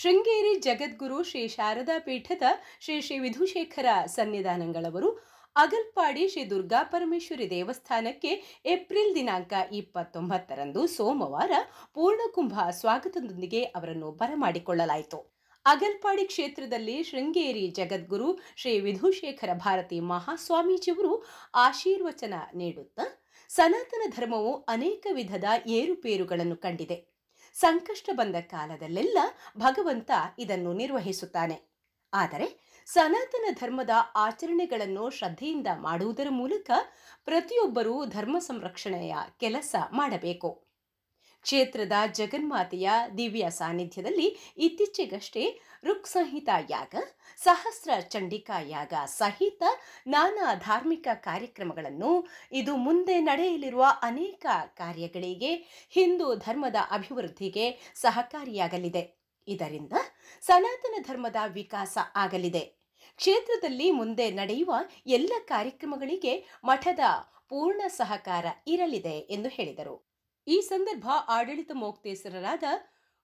ಶೃಂಗೇರಿ ಜಗದ್ಗುರು ಶ್ರೀ ಶಾರದಾ ಪೀಠದ ಶ್ರೀ ಶ್ರೀ ವಿಧುಶೇಖರ ಸನ್ನಿಧಾನಗಳವರು ಅಗಲ್ಪಾಡಿ ಶ್ರೀ ದುರ್ಗಾ ಪರಮೇಶ್ವರಿ ದೇವಸ್ಥಾನಕ್ಕೆ ಏಪ್ರಿಲ್ ದಿನಾಂಕ 29ರಂದು ಸೋಮವಾರ ಪೂರ್ಣಕುಂಭ ಸ್ವಾಗತದೊಂದಿಗೆ ಅವರನ್ನು ಬರಮಾಡಿಕೊಳ್ಳಲಾಯಿತು. ಅಗಲ್ಪಾಡಿ ಕ್ಷೇತ್ರದಲ್ಲಿ ಶೃಂಗೇರಿ ಜಗದ್ಗುರು ಶ್ರೀ ವಿಧುಶೇಖರ ಭಾರತಿ ಮಹಾಸ್ವಾಮೀಜಿಯವರು ಆಶೀರ್ವಚನ ನೀಡುತ್ತಾ, ಸನಾತನ ಧರ್ಮವು ಅನೇಕ ವಿಧದ ಏರುಪೇರುಗಳನ್ನು ಕಂಡಿದೆ. ಸಂಕಷ್ಟ ಬಂದ ಕಾಲದಲ್ಲೆಲ್ಲ ಭಗವಂತ ಇದನ್ನು ನಿರ್ವಹಿಸುತ್ತಾನೆ. ಆದರೆ ಸನಾತನ ಧರ್ಮದ ಆಚರಣೆಗಳನ್ನು ಶ್ರದ್ಧೆಯಿಂದ ಮಾಡುವುದರ ಮೂಲಕ ಪ್ರತಿಯೊಬ್ಬರೂ ಧರ್ಮ ಸಂರಕ್ಷಣೆಯ ಕೆಲಸ ಮಾಡಬೇಕು. ಕ್ಷೇತ್ರದ ಜಗನ್ಮಾತೆಯ ದಿವ್ಯ ಸಾನ್ನಿಧ್ಯದಲ್ಲಿ ಇತ್ತೀಚೆಗಷ್ಟೇ ಋಕ್ ಸಂಹಿತಾ ಯಾಗ, ಸಹಸ್ರ ಚಂಡಿಕಾ ಯಾಗ ಸಹಿತ ನಾನಾ ಧಾರ್ಮಿಕ ಕಾರ್ಯಕ್ರಮಗಳನ್ನು, ಇದು ಮುಂದೆ ನಡೆಯಲಿರುವ ಅನೇಕ ಕಾರ್ಯಗಳಿಗೆ ಹಿಂದೂ ಧರ್ಮದ ಅಭಿವೃದ್ಧಿಗೆ ಸಹಕಾರಿಯಾಗಲಿದೆ. ಇದರಿಂದ ಸನಾತನ ಧರ್ಮದ ವಿಕಾಸ ಆಗಲಿದೆ. ಕ್ಷೇತ್ರದಲ್ಲಿ ಮುಂದೆ ನಡೆಯುವ ಎಲ್ಲ ಕಾರ್ಯಕ್ರಮಗಳಿಗೆ ಮಠದ ಪೂರ್ಣ ಸಹಕಾರ ಇರಲಿದೆ ಎಂದು ಹೇಳಿದರು. ಈ ಸಂದರ್ಭ ಆಡಳಿತ ಮೋಕ್ತೇಸರರಾದ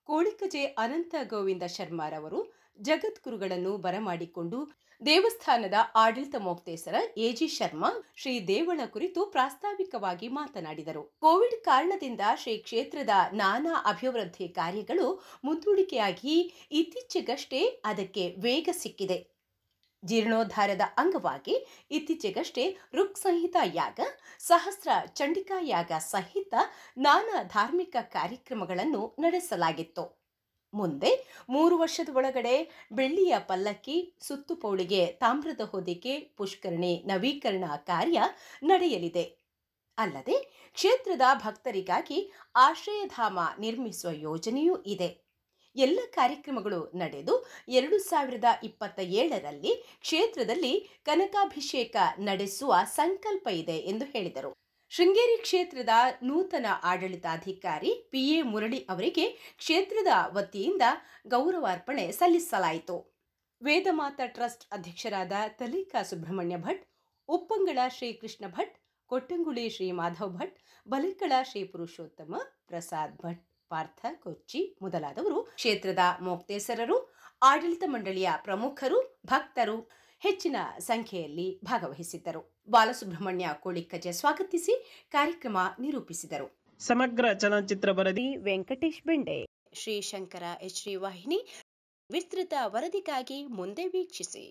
ಕೋಳಿಕಜೆ ಅನಂತ ಗೋವಿಂದ ಶರ್ಮಾರವರು ಜಗದ್ಗುರುಗಳನ್ನು ಬರಮಾಡಿಕೊಂಡು ದೇವಸ್ಥಾನದ ಆಡಳಿತ ಮೋಕ್ತೇಸರ ಎಜಿ ಶರ್ಮಾ ಶ್ರೀ ದೇವಳ ಕುರಿತು ಪ್ರಾಸ್ತಾವಿಕವಾಗಿ ಮಾತನಾಡಿದರು. ಕೋವಿಡ್ ಕಾರಣದಿಂದ ಶ್ರೀ ಕ್ಷೇತ್ರದ ನಾನಾ ಅಭಿವೃದ್ಧಿ ಕಾರ್ಯಗಳು ಮುಂದೂಡಿಕೆಯಾಗಿ ಇತ್ತೀಚೆಗಷ್ಟೇ ಅದಕ್ಕೆ ವೇಗ ಸಿಕ್ಕಿದೆ. ಜೀರ್ಣೋದ್ಧಾರದ ಅಂಗವಾಗಿ ಇತ್ತೀಚೆಗಷ್ಟೇ ಋಕ್ ಸಂಹಿತಾ ಯಾಗ, ಸಹಸ್ರ ಚಂಡಿಕಾ ಯಾಗ ಸಹಿತ ನಾನಾ ಧಾರ್ಮಿಕ ಕಾರ್ಯಕ್ರಮಗಳನ್ನು ನಡೆಸಲಾಗಿತ್ತು. ಮುಂದೆ 3 ವರ್ಷದ ಒಳಗಡೆ ಬೆಳ್ಳಿಯ ಪಲ್ಲಕ್ಕಿ, ಸುತ್ತುಪೌಳಿಗೆ ತಾಮ್ರದ ಹೊದಿಕೆ, ಪುಷ್ಕರಣಿ ನವೀಕರಣ ಕಾರ್ಯ ನಡೆಯಲಿದೆ. ಅಲ್ಲದೆ ಕ್ಷೇತ್ರದ ಭಕ್ತರಿಗಾಗಿ ಆಶ್ರಯಧಾಮ ನಿರ್ಮಿಸುವ ಯೋಜನೆಯೂ ಇದೆ. ಎಲ್ಲ ಕಾರ್ಯಕ್ರಮಗಳು ನಡೆದು 2027ರಲ್ಲಿ ಕ್ಷೇತ್ರದಲ್ಲಿ ಕನಕಾಭಿಷೇಕ ನಡೆಸುವ ಸಂಕಲ್ಪ ಇದೆ ಎಂದು ಹೇಳಿದರು. ಶೃಂಗೇರಿ ಕ್ಷೇತ್ರದ ನೂತನ ಆಡಳಿತಾಧಿಕಾರಿ PA ಮುರಳಿ ಅವರಿಗೆ ಕ್ಷೇತ್ರದ ವತಿಯಿಂದ ಗೌರವಾರ್ಪಣೆ ಸಲ್ಲಿಸಲಾಯಿತು. ವೇದಮಾತ ಟ್ರಸ್ಟ್ ಅಧ್ಯಕ್ಷರಾದ ತಲೀಕಾ ಸುಬ್ರಹ್ಮಣ್ಯ ಭಟ್, ಉಪ್ಪಂಗಳ ಶ್ರೀಕೃಷ್ಣ ಭಟ್, ಕೊಟ್ಟಂಗುಳಿ ಶ್ರೀ ಮಾಧವ್ ಭಟ್, ಬಲಿಕಳ ಶ್ರೀ ಪುರುಷೋತ್ತಮ ಪ್ರಸಾದ್ ಭಟ್, ಪಾರ್ಥ ಕೊಚ್ಚಿ ಮೊದಲಾದವರು, ಕ್ಷೇತ್ರದ ಮೋಕ್ತೇಸರರು, ಆಡಳಿತ ಮಂಡಳಿಯ ಪ್ರಮುಖರು, ಭಕ್ತರು ಹೆಚ್ಚಿನ ಸಂಖ್ಯೆಯಲ್ಲಿ ಭಾಗವಹಿಸಿದ್ದರು. ಬಾಲಸುಬ್ರಹ್ಮಣ್ಯ ಕೋಳಿಕಜೆ ಸ್ವಾಗತಿಸಿ ಕಾರ್ಯಕ್ರಮ ನಿರೂಪಿಸಿದರು. ಸಮಗ್ರ ಚಲನಚಿತ್ರ ವರದಿ ವೆಂಕಟೇಶ್ ಬೆಂಡೆ. ಶ್ರೀ ಶಂಕರ HD ವಾಹಿನಿ. ವಿಸ್ತೃತ ವರದಿಗಾಗಿ ಮುಂದೆ ವೀಕ್ಷಿಸಿ.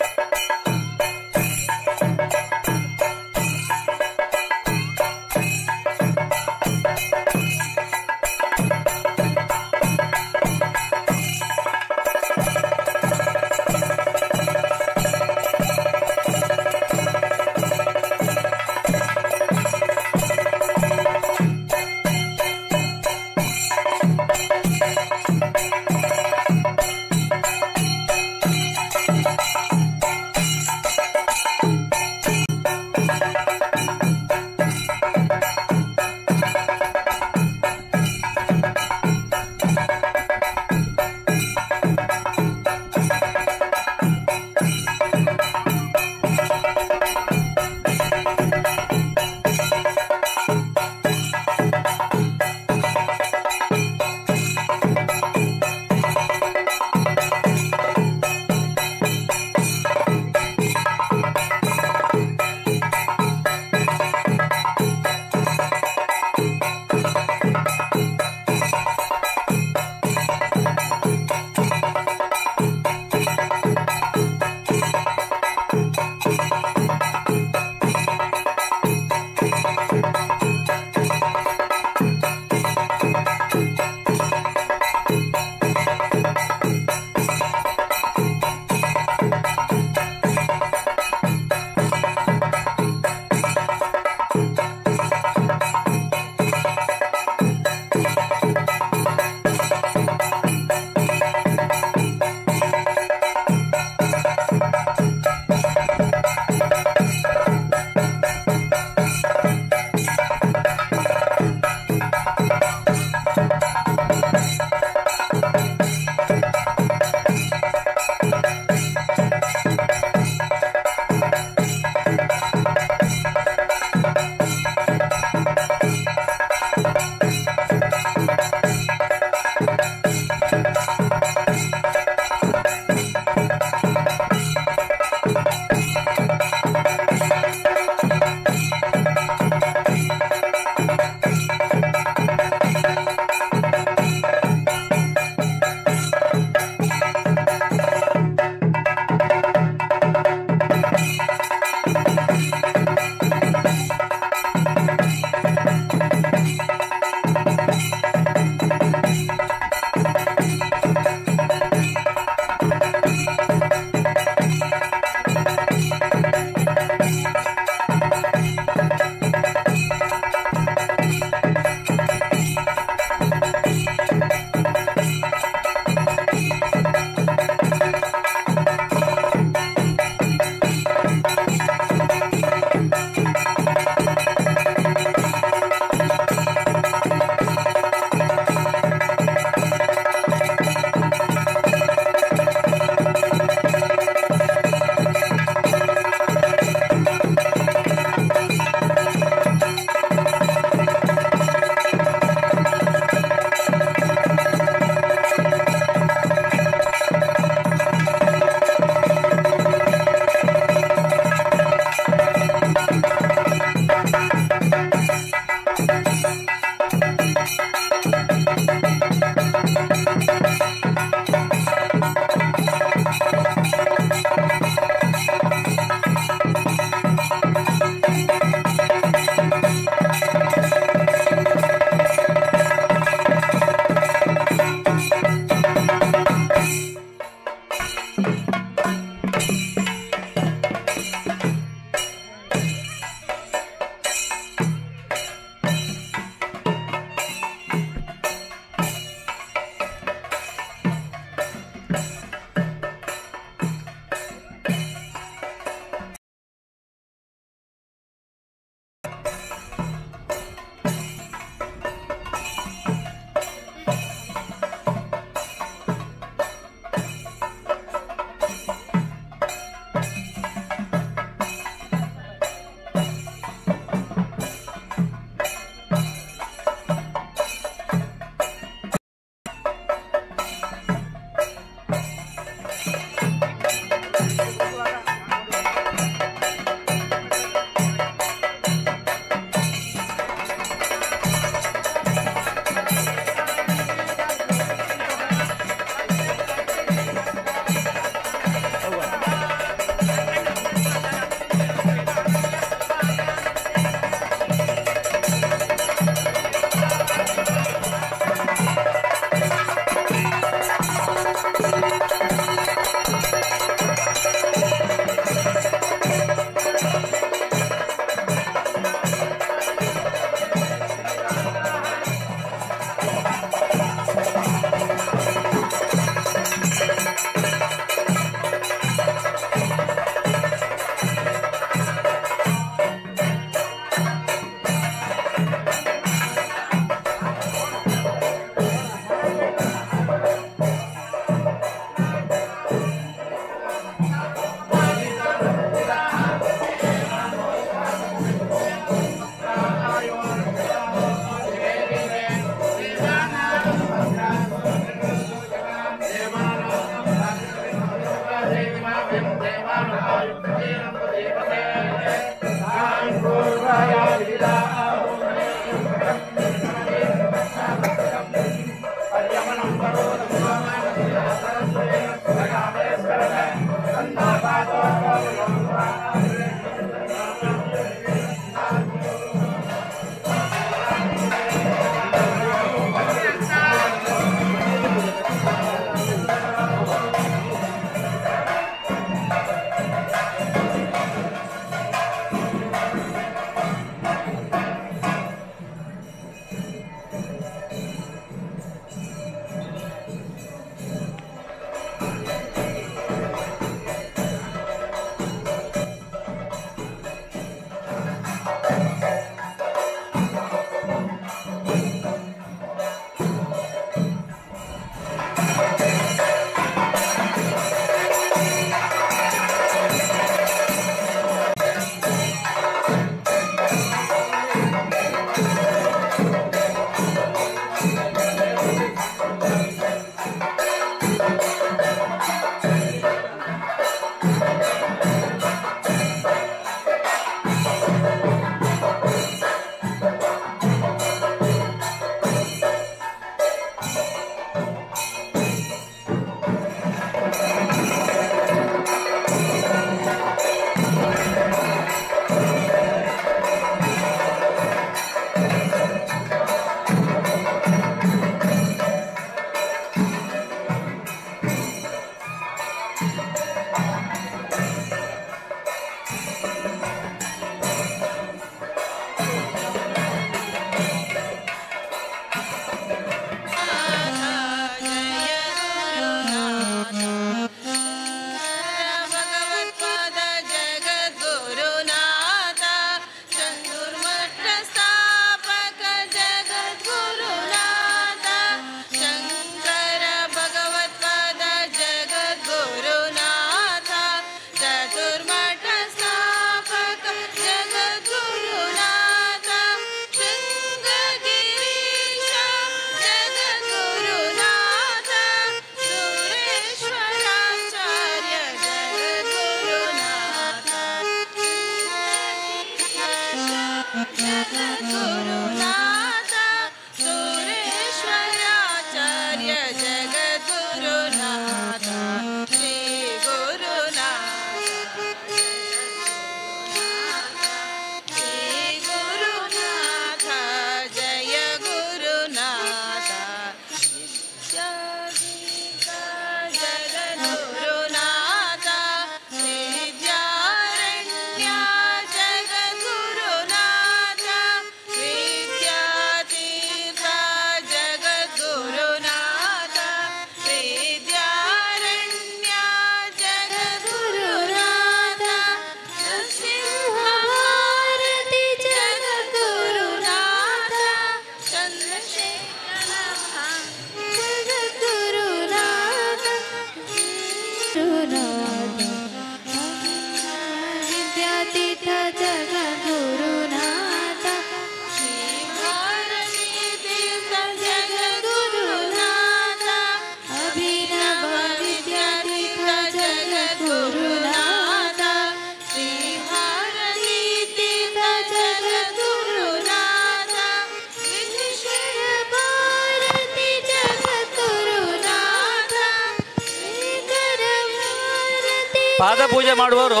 ಪಾದ ಪೂಜೆ ಮಾಡುವವರು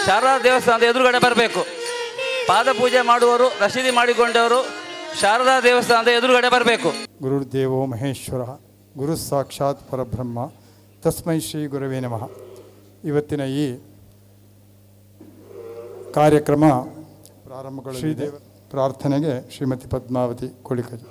ಶಾರದಾ ದೇವಸ್ಥಾನದ ಎದುರುಗಡೆ ಬರಬೇಕು. ಪಾದ ಪೂಜೆ ಮಾಡುವವರು ರಸೀದಿ ಮಾಡಿಕೊಂಡವರು ಶಾರದಾ ದೇವಸ್ಥಾನದ ಎದುರುಗಡೆ ಬರಬೇಕು. ಗುರುರ್ದೇವೋ ಮಹೇಶ್ವರ ಗುರು ಸಾಕ್ಷಾತ್ ಪರಬ್ರಹ್ಮ ತಸ್ಮೈ ಶ್ರೀ ಗುರವೇ ನಮಃ. ಇವತ್ತಿನ ಈ ಕಾರ್ಯಕ್ರಮ ಪ್ರಾರಂಭಗೊಳ್ಳಲಿದೆ. ಪ್ರಾರ್ಥನೆಗೆ ಶ್ರೀಮತಿ ಪದ್ಮಾವತಿ ಕೊಳಿಕಜಿ.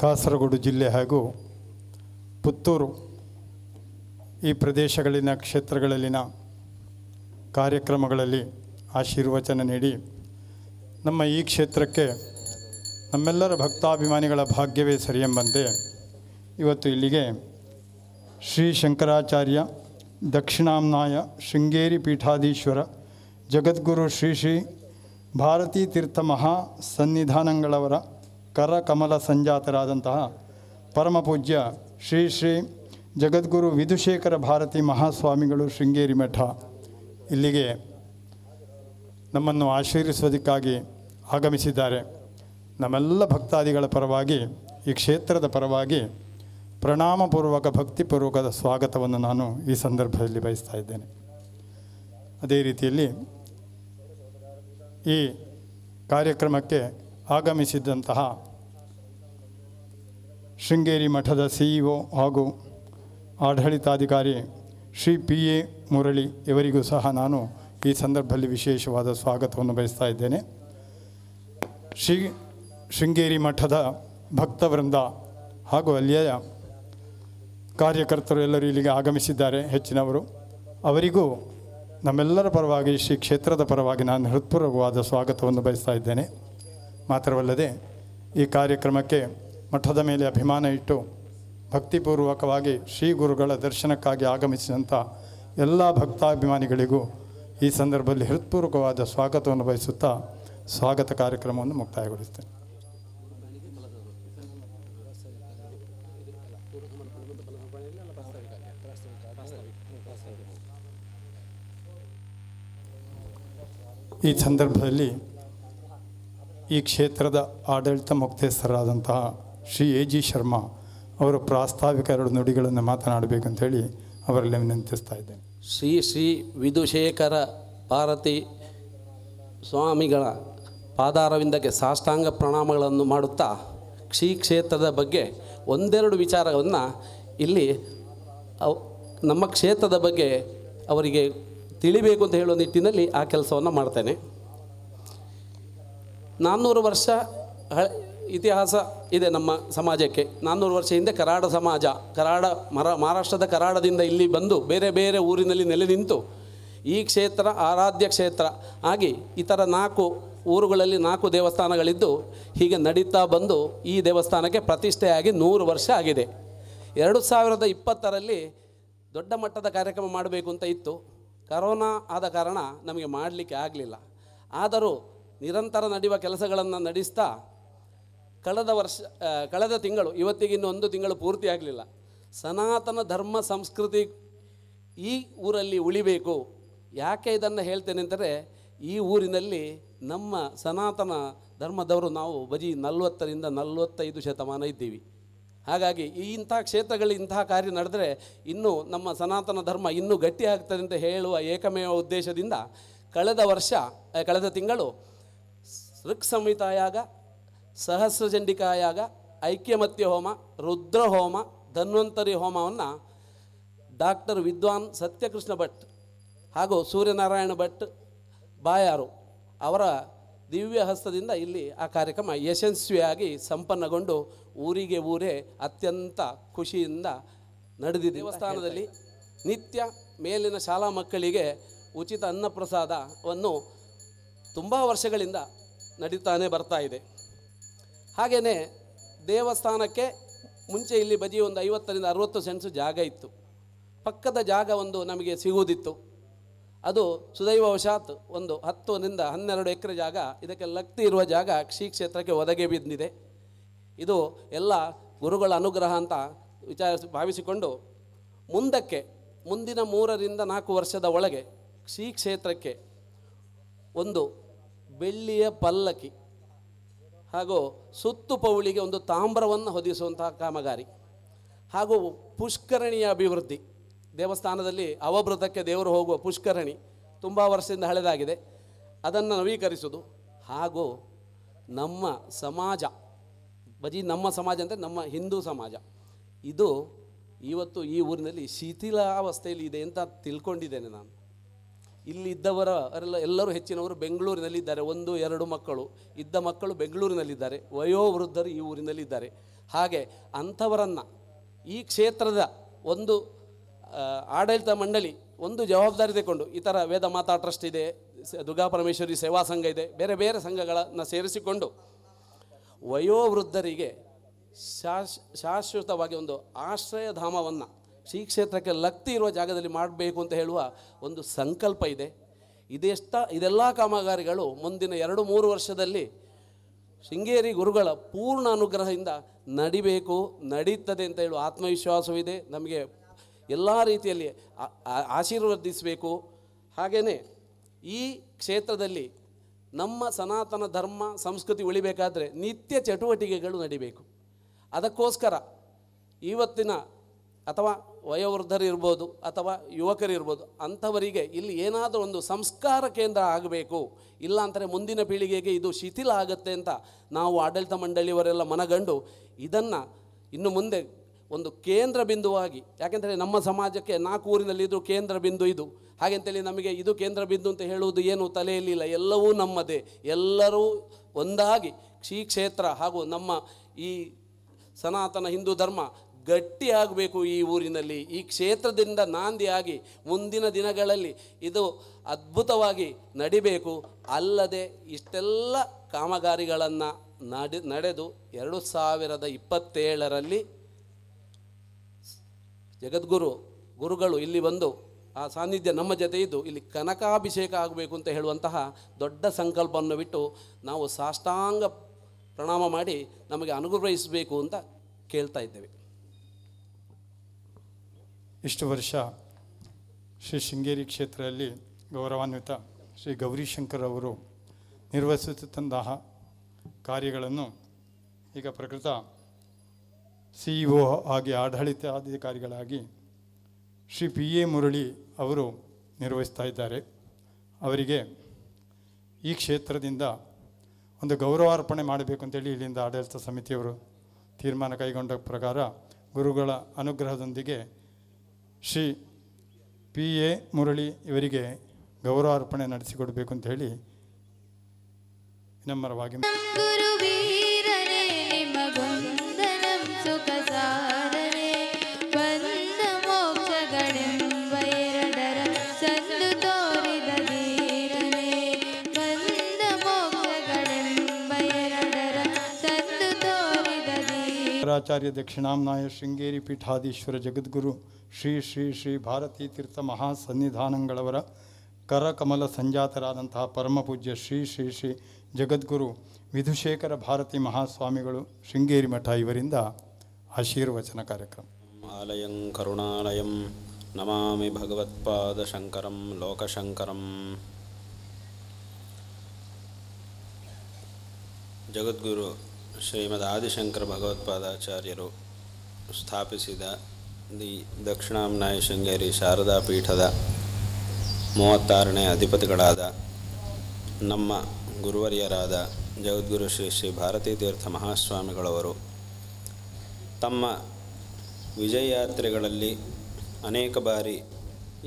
ಕಾಸರಗೋಡು ಜಿಲ್ಲೆ ಹಾಗೂ ಪುತ್ತೂರು ಈ ಪ್ರದೇಶಗಳಲ್ಲಿನ ಕ್ಷೇತ್ರಗಳಲ್ಲಿನ ಕಾರ್ಯಕ್ರಮಗಳಲ್ಲಿ ಆಶೀರ್ವಚನ ನೀಡಿ ನಮ್ಮ ಈ ಕ್ಷೇತ್ರಕ್ಕೆ ನಮ್ಮೆಲ್ಲರ ಭಕ್ತಾಭಿಮಾನಿಗಳ ಭಾಗ್ಯವೇ ಸರಿಯೆಂಬಂತೆ ಇವತ್ತು ಇಲ್ಲಿಗೆ ಶ್ರೀ ಶಂಕರಾಚಾರ್ಯ ದಕ್ಷಿಣಾಮ್ನಾಯ ಶೃಂಗೇರಿ ಪೀಠಾಧೀಶ್ವರ ಜಗದ್ಗುರು ಶ್ರೀ ಶ್ರೀ ಭಾರತೀ ತೀರ್ಥ ಮಹಾ ಸನ್ನಿಧಾನಗಳವರ ಕರ ಕಮಲ ಸಂಜಾತರಾದಂತಹ ಪರಮಪೂಜ್ಯ ಶ್ರೀ ಶ್ರೀ ಜಗದ್ಗುರು ವಿಧುಶೇಖರ ಭಾರತಿ ಮಹಾಸ್ವಾಮಿಗಳು ಶೃಂಗೇರಿ ಮಠ ಇಲ್ಲಿಗೆ ನಮ್ಮನ್ನು ಆಶೀರ್ವಿಸುವುದಕ್ಕಾಗಿ ಆಗಮಿಸಿದ್ದಾರೆ. ನಮ್ಮೆಲ್ಲ ಭಕ್ತಾದಿಗಳ ಪರವಾಗಿ, ಈ ಕ್ಷೇತ್ರದ ಪರವಾಗಿ ಪ್ರಣಾಮಪೂರ್ವಕ ಭಕ್ತಿಪೂರ್ವಕದ ಸ್ವಾಗತವನ್ನು ನಾನು ಈ ಸಂದರ್ಭದಲ್ಲಿ ಬಯಸ್ತಾ ಇದ್ದೇನೆ. ಅದೇ ರೀತಿಯಲ್ಲಿ ಈ ಕಾರ್ಯಕ್ರಮಕ್ಕೆ ಆಗಮಿಸಿದ್ದಂತಹ ಶೃಂಗೇರಿ ಮಠದ CEO ಹಾಗೂ ಆಡಳಿತಾಧಿಕಾರಿ ಶ್ರೀ PA ಮುರಳಿ ಇವರಿಗೂ ಸಹ ನಾನು ಈ ಸಂದರ್ಭದಲ್ಲಿ ವಿಶೇಷವಾದ ಸ್ವಾಗತವನ್ನು ಬಯಸ್ತಾ ಇದ್ದೇನೆ. ಶೃಂಗೇರಿ ಮಠದ ಭಕ್ತವೃಂದ ಹಾಗೂ ಅಲ್ಲಿಯ ಕಾರ್ಯಕರ್ತರು ಎಲ್ಲರೂ ಇಲ್ಲಿಗೆ ಆಗಮಿಸಿದ್ದಾರೆ. ಹೆಚ್ಚಿನವರು ಅವರಿಗೂ ನಮ್ಮೆಲ್ಲರ ಪರವಾಗಿ ಶ್ರೀ ಕ್ಷೇತ್ರದ ಪರವಾಗಿ ನಾನು ಹೃತ್ಪೂರ್ವಕವಾದ ಸ್ವಾಗತವನ್ನು ಬಯಸ್ತಾ ಇದ್ದೇನೆ. ಮಾತ್ರವಲ್ಲದೆ ಈ ಕಾರ್ಯಕ್ರಮಕ್ಕೆ ಮಠದ ಮೇಲೆ ಅಭಿಮಾನ ಇಟ್ಟು ಭಕ್ತಿಪೂರ್ವಕವಾಗಿ ಶ್ರೀ ಗುರುಗಳ ದರ್ಶನಕ್ಕಾಗಿ ಆಗಮಿಸಿದಂಥ ಎಲ್ಲ ಭಕ್ತಾಭಿಮಾನಿಗಳಿಗೂ ಈ ಸಂದರ್ಭದಲ್ಲಿ ಹೃತ್ಪೂರ್ವಕವಾದ ಸ್ವಾಗತವನ್ನು ಬಯಸುತ್ತಾ ಸ್ವಾಗತ ಕಾರ್ಯಕ್ರಮವನ್ನು ಮುಕ್ತಾಯಗೊಳಿಸ್ತೇನೆ. ಈ ಸಂದರ್ಭದಲ್ಲಿ ಈ ಕ್ಷೇತ್ರದ ಆಡಳಿತ ಮುಕ್ತಸ್ಥರಾದಂತಹ ಶ್ರೀ AG ಶರ್ಮಾ ಅವರು ಪ್ರಾಸ್ತಾವಿಕ 2 ನುಡಿಗಳನ್ನು ಮಾತನಾಡಬೇಕಂತೇಳಿ ಅವರಲ್ಲಿ ವಿನಂತಿಸ್ತಾ ಇದ್ದೇನೆ. ಶ್ರೀ ವಿಧುಶೇಖರ ಭಾರತಿ ಸ್ವಾಮಿಗಳ ಪಾದಾರವಿಂದಕ್ಕೆ ಸಾಷ್ಟಾಂಗ ಪ್ರಣಾಮಗಳನ್ನು ಮಾಡುತ್ತಾ ಕ್ಷೇತ್ರದ ಬಗ್ಗೆ ಒಂದೆರಡು ವಿಚಾರವನ್ನು ಇಲ್ಲಿ ನಮ್ಮ ಕ್ಷೇತ್ರದ ಬಗ್ಗೆ ಅವರಿಗೆ ತಿಳಿಬೇಕು ಅಂತ ಹೇಳುವ ನಿಟ್ಟಿನಲ್ಲಿ ಆ ಕೆಲಸವನ್ನು ಮಾಡ್ತೇನೆ. 400 ವರ್ಷ ಇತಿಹಾಸ ಇದೆ ನಮ್ಮ ಸಮಾಜಕ್ಕೆ. 400 ವರ್ಷ ಹಿಂದೆ ಕರಾಡ ಸಮಾಜ, ಮಹಾರಾಷ್ಟ್ರದ ಕರಾಡದಿಂದ ಇಲ್ಲಿ ಬಂದು ಬೇರೆ ಬೇರೆ ಊರಿನಲ್ಲಿ ನೆಲೆ ನಿಂತು ಈ ಕ್ಷೇತ್ರ ಆರಾಧ್ಯ ಕ್ಷೇತ್ರ ಆಗಿ ಇತರ 4 ಊರುಗಳಲ್ಲಿ 4 ದೇವಸ್ಥಾನಗಳಿದ್ದು ಹೀಗೆ ನಡೀತಾ ಬಂದು ಈ ದೇವಸ್ಥಾನಕ್ಕೆ ಪ್ರತಿಷ್ಠೆಯಾಗಿ 100 ವರ್ಷ ಆಗಿದೆ. 2020ರಲ್ಲಿ ದೊಡ್ಡ ಮಟ್ಟದ ಕಾರ್ಯಕ್ರಮ ಮಾಡಬೇಕು ಅಂತ ಇತ್ತು. ಕರೋನಾ ಆದ ಕಾರಣ ನಮಗೆ ಮಾಡಲಿಕ್ಕೆ ಆಗಲಿಲ್ಲ. ಆದರೂ ನಿರಂತರ ನಡೆಯುವ ಕೆಲಸಗಳನ್ನು ನಡೆಸ್ತಾ ಕಳೆದ ತಿಂಗಳು, ಇವತ್ತಿಗೆ ಇನ್ನು 1 ತಿಂಗಳು ಪೂರ್ತಿ ಆಗಲಿಲ್ಲ, ಸನಾತನ ಧರ್ಮ ಸಂಸ್ಕೃತಿ ಈ ಊರಲ್ಲಿ ಉಳಿಬೇಕು. ಯಾಕೆ ಇದನ್ನು ಹೇಳ್ತೇನೆ ಅಂದರೆ, ಈ ಊರಿನಲ್ಲಿ ನಮ್ಮ ಸನಾತನ ಧರ್ಮದವರು ನಾವು ಬರೀ 40ರಿಂದ 45 ಶತಮಾನ ಇದ್ದೀವಿ. ಹಾಗಾಗಿ ಇಂಥ ಕ್ಷೇತ್ರಗಳಲ್ಲಿ ಇಂತಹ ಕಾರ್ಯ ನಡೆದರೆ ಇನ್ನೂ ನಮ್ಮ ಸನಾತನ ಧರ್ಮ ಇನ್ನೂ ಗಟ್ಟಿ ಆಗ್ತದೆ ಅಂತ ಹೇಳುವ ಏಕಮೇವ ಉದ್ದೇಶದಿಂದ ಕಳೆದ ತಿಂಗಳು ಋಕ್ ಸಂಹಿತಾಯಾಗ, ಸಹಸ್ರಚಂಡಿಕಾಯಾಗ, ಐಕ್ಯಮತ್ಯ ಹೋಮ, ರುದ್ರ ಹೋಮ, ಧನ್ವಂತರಿ ಹೋಮವನ್ನು ಡಾಕ್ಟರ್ ವಿದ್ವಾನ್ ಸತ್ಯಕೃಷ್ಣ ಭಟ್ ಹಾಗೂ ಸೂರ್ಯನಾರಾಯಣ ಭಟ್ ಬಾಯಾರು ಅವರ ದಿವ್ಯ ಹಸ್ತದಿಂದ ಇಲ್ಲಿ ಆ ಕಾರ್ಯಕ್ರಮ ಯಶಸ್ವಿಯಾಗಿ ಸಂಪನ್ನಗೊಂಡು ಊರಿಗೆ ಊರೇ ಅತ್ಯಂತ ಖುಷಿಯಿಂದ ನಡೆದಿದೆ. ದೇವಸ್ಥಾನದಲ್ಲಿ ನಿತ್ಯ ಮೇಲಿನ ಶಾಲಾ ಮಕ್ಕಳಿಗೆ ಉಚಿತ ಅನ್ನಪ್ರಸಾದವನ್ನು ತುಂಬ ವರ್ಷಗಳಿಂದ ನಡೀತಾನೆ ಬರ್ತಾ ಇದೆ. ಹಾಗೆಯೇ ದೇವಸ್ಥಾನಕ್ಕೆ ಮುಂಚೆ ಇಲ್ಲಿ ಬದಿ ಒಂದು 50ರಿಂದ 60 ಸೆಂಟ್ಸ್ ಜಾಗ ಇತ್ತು. ಪಕ್ಕದ ಜಾಗ ಒಂದು ನಮಗೆ ಸಿಗುವುದಿತ್ತು. ಅದು ಸುದೈವವಶಾತ್ ಒಂದು 10ರಿಂದ 12 ಎಕರೆ ಜಾಗ, ಇದಕ್ಕೆ ಲಕ್ತಿ ಇರುವ ಜಾಗ ಕ್ಷೇತ್ರಕ್ಕೆ ಒದಗಿ ಬಿದ್ದಿದೆ. ಇದು ಎಲ್ಲ ಗುರುಗಳ ಅನುಗ್ರಹ ಅಂತ ಭಾವಿಸಿಕೊಂಡು ಮುಂದಿನ 3ರಿಂದ 4 ವರ್ಷದ ಒಳಗೆ ಕ್ಷೇತ್ರಕ್ಕೆ ಒಂದು ಬೆಳ್ಳಿಯ ಪಲ್ಲಕ್ಕಿ ಹಾಗೂ ಸುತ್ತು ಪೌಳಿಗೆ ಒಂದು ತಾಮ್ರವನ್ನು ಹೊದಿಸುವಂತಹ ಕಾಮಗಾರಿ ಹಾಗೂ ಪುಷ್ಕರಣಿಯ ಅಭಿವೃದ್ಧಿ. ದೇವಸ್ಥಾನದಲ್ಲಿ ಅವಭೃತಕ್ಕೆ ದೇವರು ಹೋಗುವ ಪುಷ್ಕರಣಿ ತುಂಬ ವರ್ಷದಿಂದ ಹಳೆದಾಗಿದೆ, ಅದನ್ನು ನವೀಕರಿಸುವುದು. ಹಾಗೂ ನಮ್ಮ ಸಮಾಜ, ನಮ್ಮ ಸಮಾಜ ಅಂದರೆ ನಮ್ಮ ಹಿಂದೂ ಸಮಾಜ, ಇದು ಇವತ್ತು ಈ ಊರಿನಲ್ಲಿ ಶಿಥಿಲಾವಸ್ಥೆಯಲ್ಲಿ ಇದೆ ಅಂತ ತಿಳ್ಕೊಂಡಿದ್ದೇನೆ ನಾನು. ಇಲ್ಲಿ ಎಲ್ಲರೂ ಹೆಚ್ಚಿನವರು ಬೆಂಗಳೂರಿನಲ್ಲಿದ್ದಾರೆ. 1-2 ಮಕ್ಕಳು ಇದ್ದ ಮಕ್ಕಳು ಬೆಂಗಳೂರಿನಲ್ಲಿದ್ದಾರೆ, ವಯೋವೃದ್ಧರು ಈ ಊರಿನಲ್ಲಿದ್ದಾರೆ. ಹಾಗೆ ಅಂಥವರನ್ನು ಈ ಕ್ಷೇತ್ರದ ಒಂದು ಆಡಳಿತ ಮಂಡಳಿ ಒಂದು ಜವಾಬ್ದಾರಿ ತಗೊಂಡು, ಈ ಥರ ವೇದ ಮಾತಾ ಟ್ರಸ್ಟ್ ಇದೆ, ದುರ್ಗಾಪರಮೇಶ್ವರಿ ಸೇವಾ ಸಂಘ ಇದೆ, ಬೇರೆ ಬೇರೆ ಸಂಘಗಳನ್ನು ಸೇರಿಸಿಕೊಂಡು ವಯೋವೃದ್ಧರಿಗೆ ಶಾಶ್ವತವಾಗಿ ಒಂದು ಆಶ್ರಯಧಾಮವನ್ನು ಕ್ಷೇತ್ರಕ್ಕೆ ಲಕ್ತಿ ಇರುವ ಜಾಗದಲ್ಲಿ ಮಾಡಬೇಕು ಅಂತ ಹೇಳುವ ಒಂದು ಸಂಕಲ್ಪ ಇದೆ. ಇದೆಲ್ಲ ಕಾಮಗಾರಿಗಳು ಮುಂದಿನ 2-3 ವರ್ಷದಲ್ಲಿ ಶೃಂಗೇರಿ ಗುರುಗಳ ಪೂರ್ಣ ಅನುಗ್ರಹದಿಂದ ನಡಿಬೇಕು, ನಡೀತದೆ ಅಂತ ಹೇಳುವ ಆತ್ಮವಿಶ್ವಾಸವಿದೆ. ನಮಗೆ ಎಲ್ಲ ರೀತಿಯಲ್ಲಿ ಆಶೀರ್ವದಿಸಬೇಕು. ಹಾಗೆಯೇ ಈ ಕ್ಷೇತ್ರದಲ್ಲಿ ನಮ್ಮ ಸನಾತನ ಧರ್ಮ ಸಂಸ್ಕೃತಿ ಉಳಿಬೇಕಾದರೆ ನಿತ್ಯ ಚಟುವಟಿಕೆಗಳು ನಡಿಬೇಕು. ಅದಕ್ಕೋಸ್ಕರ ಇವತ್ತಿನ ಅಥವಾ ವಯೋವೃದ್ಧರಿರ್ಬೋದು ಅಥವಾ ಯುವಕರಿರ್ಬೋದು, ಅಂಥವರಿಗೆ ಇಲ್ಲಿ ಏನಾದರೂ ಒಂದು ಸಂಸ್ಕಾರ ಕೇಂದ್ರ ಆಗಬೇಕು, ಇಲ್ಲ ಅಂತಾರೆ ಮುಂದಿನ ಪೀಳಿಗೆಗೆ ಇದು ಶಿಥಿಲ ಆಗುತ್ತೆ ಅಂತ ನಾವು ಆಡಳಿತ ಮಂಡಳಿಯವರೆಲ್ಲ ಮನಗಂಡು ಇದನ್ನು ಇನ್ನು ಮುಂದೆ ಒಂದು ಕೇಂದ್ರ ಬಿಂದುವಾಗಿ, ಯಾಕೆಂದರೆ ನಮ್ಮ ಸಮಾಜಕ್ಕೆ 4 ಊರಿನಲ್ಲಿದ್ದು ಕೇಂದ್ರ ಬಿಂದು ಇದು, ಹಾಗೆಂತೇಳಿ ನಮಗೆ ಇದು ಕೇಂದ್ರ ಬಿಂದು ಅಂತ ಹೇಳುವುದು ಏನು ತಲೆಯಲ್ಲಿಲ್ಲ. ಎಲ್ಲವೂ ನಮ್ಮದೇ, ಎಲ್ಲರೂ ಒಂದಾಗಿ ಶ್ರೀ ಕ್ಷೇತ್ರ ಹಾಗೂ ನಮ್ಮ ಈ ಸನಾತನ ಹಿಂದೂ ಧರ್ಮ ಗಟ್ಟಿಯಾಗಬೇಕು. ಈ ಊರಿನಲ್ಲಿ ಈ ಕ್ಷೇತ್ರದಿಂದ ನಾಂದಿಯಾಗಿ ಮುಂದಿನ ದಿನಗಳಲ್ಲಿ ಇದು ಅದ್ಭುತವಾಗಿ ನಡಿಬೇಕು. ಅಲ್ಲದೆ ಇಷ್ಟೆಲ್ಲ ಕಾಮಗಾರಿಗಳನ್ನು ನಡೆದು 2027ರಲ್ಲಿ ಗುರುಗಳು ಇಲ್ಲಿ ಬಂದು ಆ ಸಾನ್ನಿಧ್ಯ ನಮ್ಮ ಜೊತೆ ಇದ್ದು ಇಲ್ಲಿ ಕನಕಾಭಿಷೇಕ ಆಗಬೇಕು ಅಂತ ಹೇಳುವಂತಹ ದೊಡ್ಡ ಸಂಕಲ್ಪವನ್ನು ಬಿಟ್ಟು ನಾವು ಸಾಷ್ಟಾಂಗ ಪ್ರಣಾಮ ಮಾಡಿ ನಮಗೆ ಅನುಗ್ರಹಿಸಬೇಕು ಅಂತ ಕೇಳ್ತಾ ಇದ್ದೇವೆ. ಇಷ್ಟು ವರ್ಷ ಶ್ರೀ ಶೃಂಗೇರಿ ಕ್ಷೇತ್ರದಲ್ಲಿ ಗೌರವಾನ್ವಿತ ಶ್ರೀ ಗೌರಿಶಂಕರ್ ಅವರು ನಿರ್ವಹಿಸುತ್ತಿದ್ದಂತಹ ಕಾರ್ಯಗಳನ್ನು ಈಗ ಪ್ರಕೃತ CEO ಆಗಿ ಆಡಳಿತಾಧಿಕಾರಿಗಳಾಗಿ ಶ್ರೀ PA ಮುರಳಿ ಅವರು ನಿರ್ವಹಿಸ್ತಾ ಇದ್ದಾರೆ. ಅವರಿಗೆ ಈ ಕ್ಷೇತ್ರದಿಂದ ಒಂದು ಗೌರವಾರ್ಪಣೆ ಮಾಡಬೇಕು ಅಂತೇಳಿ ಇಲ್ಲಿಂದ ಆಡಳಿತ ಸಮಿತಿಯವರು ತೀರ್ಮಾನ ಕೈಗೊಂಡ ಪ್ರಕಾರ ಗುರುಗಳ ಅನುಗ್ರಹದೊಂದಿಗೆ ಶ್ರೀ PA ಮುರಳಿ ಇವರಿಗೆ ಗೌರವಾರ್ಪಣೆ ನಡೆಸಿಕೊಡಬೇಕು ಅಂತ ಹೇಳಿ ವಿನಮ್ರವಾಗಿ ಆಚಾರ್ಯ ದಕ್ಷಿಣಾಂನಾಯ ಶೃಂಗೇರಿ ಪೀಠಾಧೀಶ್ವರ ಜಗದ್ಗುರು ಶ್ರೀ ಶ್ರೀ ಶ್ರೀ ಭಾರತೀ ತೀರ್ಥ ಮಹಾಸನ್ನಿಧಾನಗಳವರ ಕರಕಮಲ ಸಂಜಾತರಾದಂತಹ ಪರಮಪೂಜ್ಯ ಶ್ರೀ ಶ್ರೀ ಶ್ರೀ ಜಗದ್ಗುರು ವಿಧುಶೇಖರ ಭಾರತಿ ಮಹಾಸ್ವಾಮಿಗಳು ಶೃಂಗೇರಿ ಮಠ ಇವರಿಂದ ಆಶೀರ್ವಚನ ಕಾರ್ಯಕ್ರಮ. ಆಲಯಂ ಕರುಣಾಲಯಂ ನಮಾಮಿ ಭಗವತ್ಪಾದ ಶಂಕರಂ ಲೋಕಶಂಕರಂ. ಜಗದ್ಗುರು ಶ್ರೀಮದ್ ಆದಿಶಂಕರ ಭಗವತ್ಪಾದಾಚಾರ್ಯರು ಸ್ಥಾಪಿಸಿದ ದಿ ದಕ್ಷಿಣಾಂನಾಯ ಶೃಂಗೇರಿ ಶಾರದಾ ಪೀಠದ 36ನೇ ಅಧಿಪತಿಗಳಾದ ನಮ್ಮ ಗುರುವರ್ಯರಾದ ಜಗದ್ಗುರು ಶ್ರೀ ಶ್ರೀ ಭಾರತೀ ತೀರ್ಥ ಮಹಾಸ್ವಾಮಿಗಳವರು ತಮ್ಮ ವಿಜಯಯಾತ್ರೆಗಳಲ್ಲಿ ಅನೇಕ ಬಾರಿ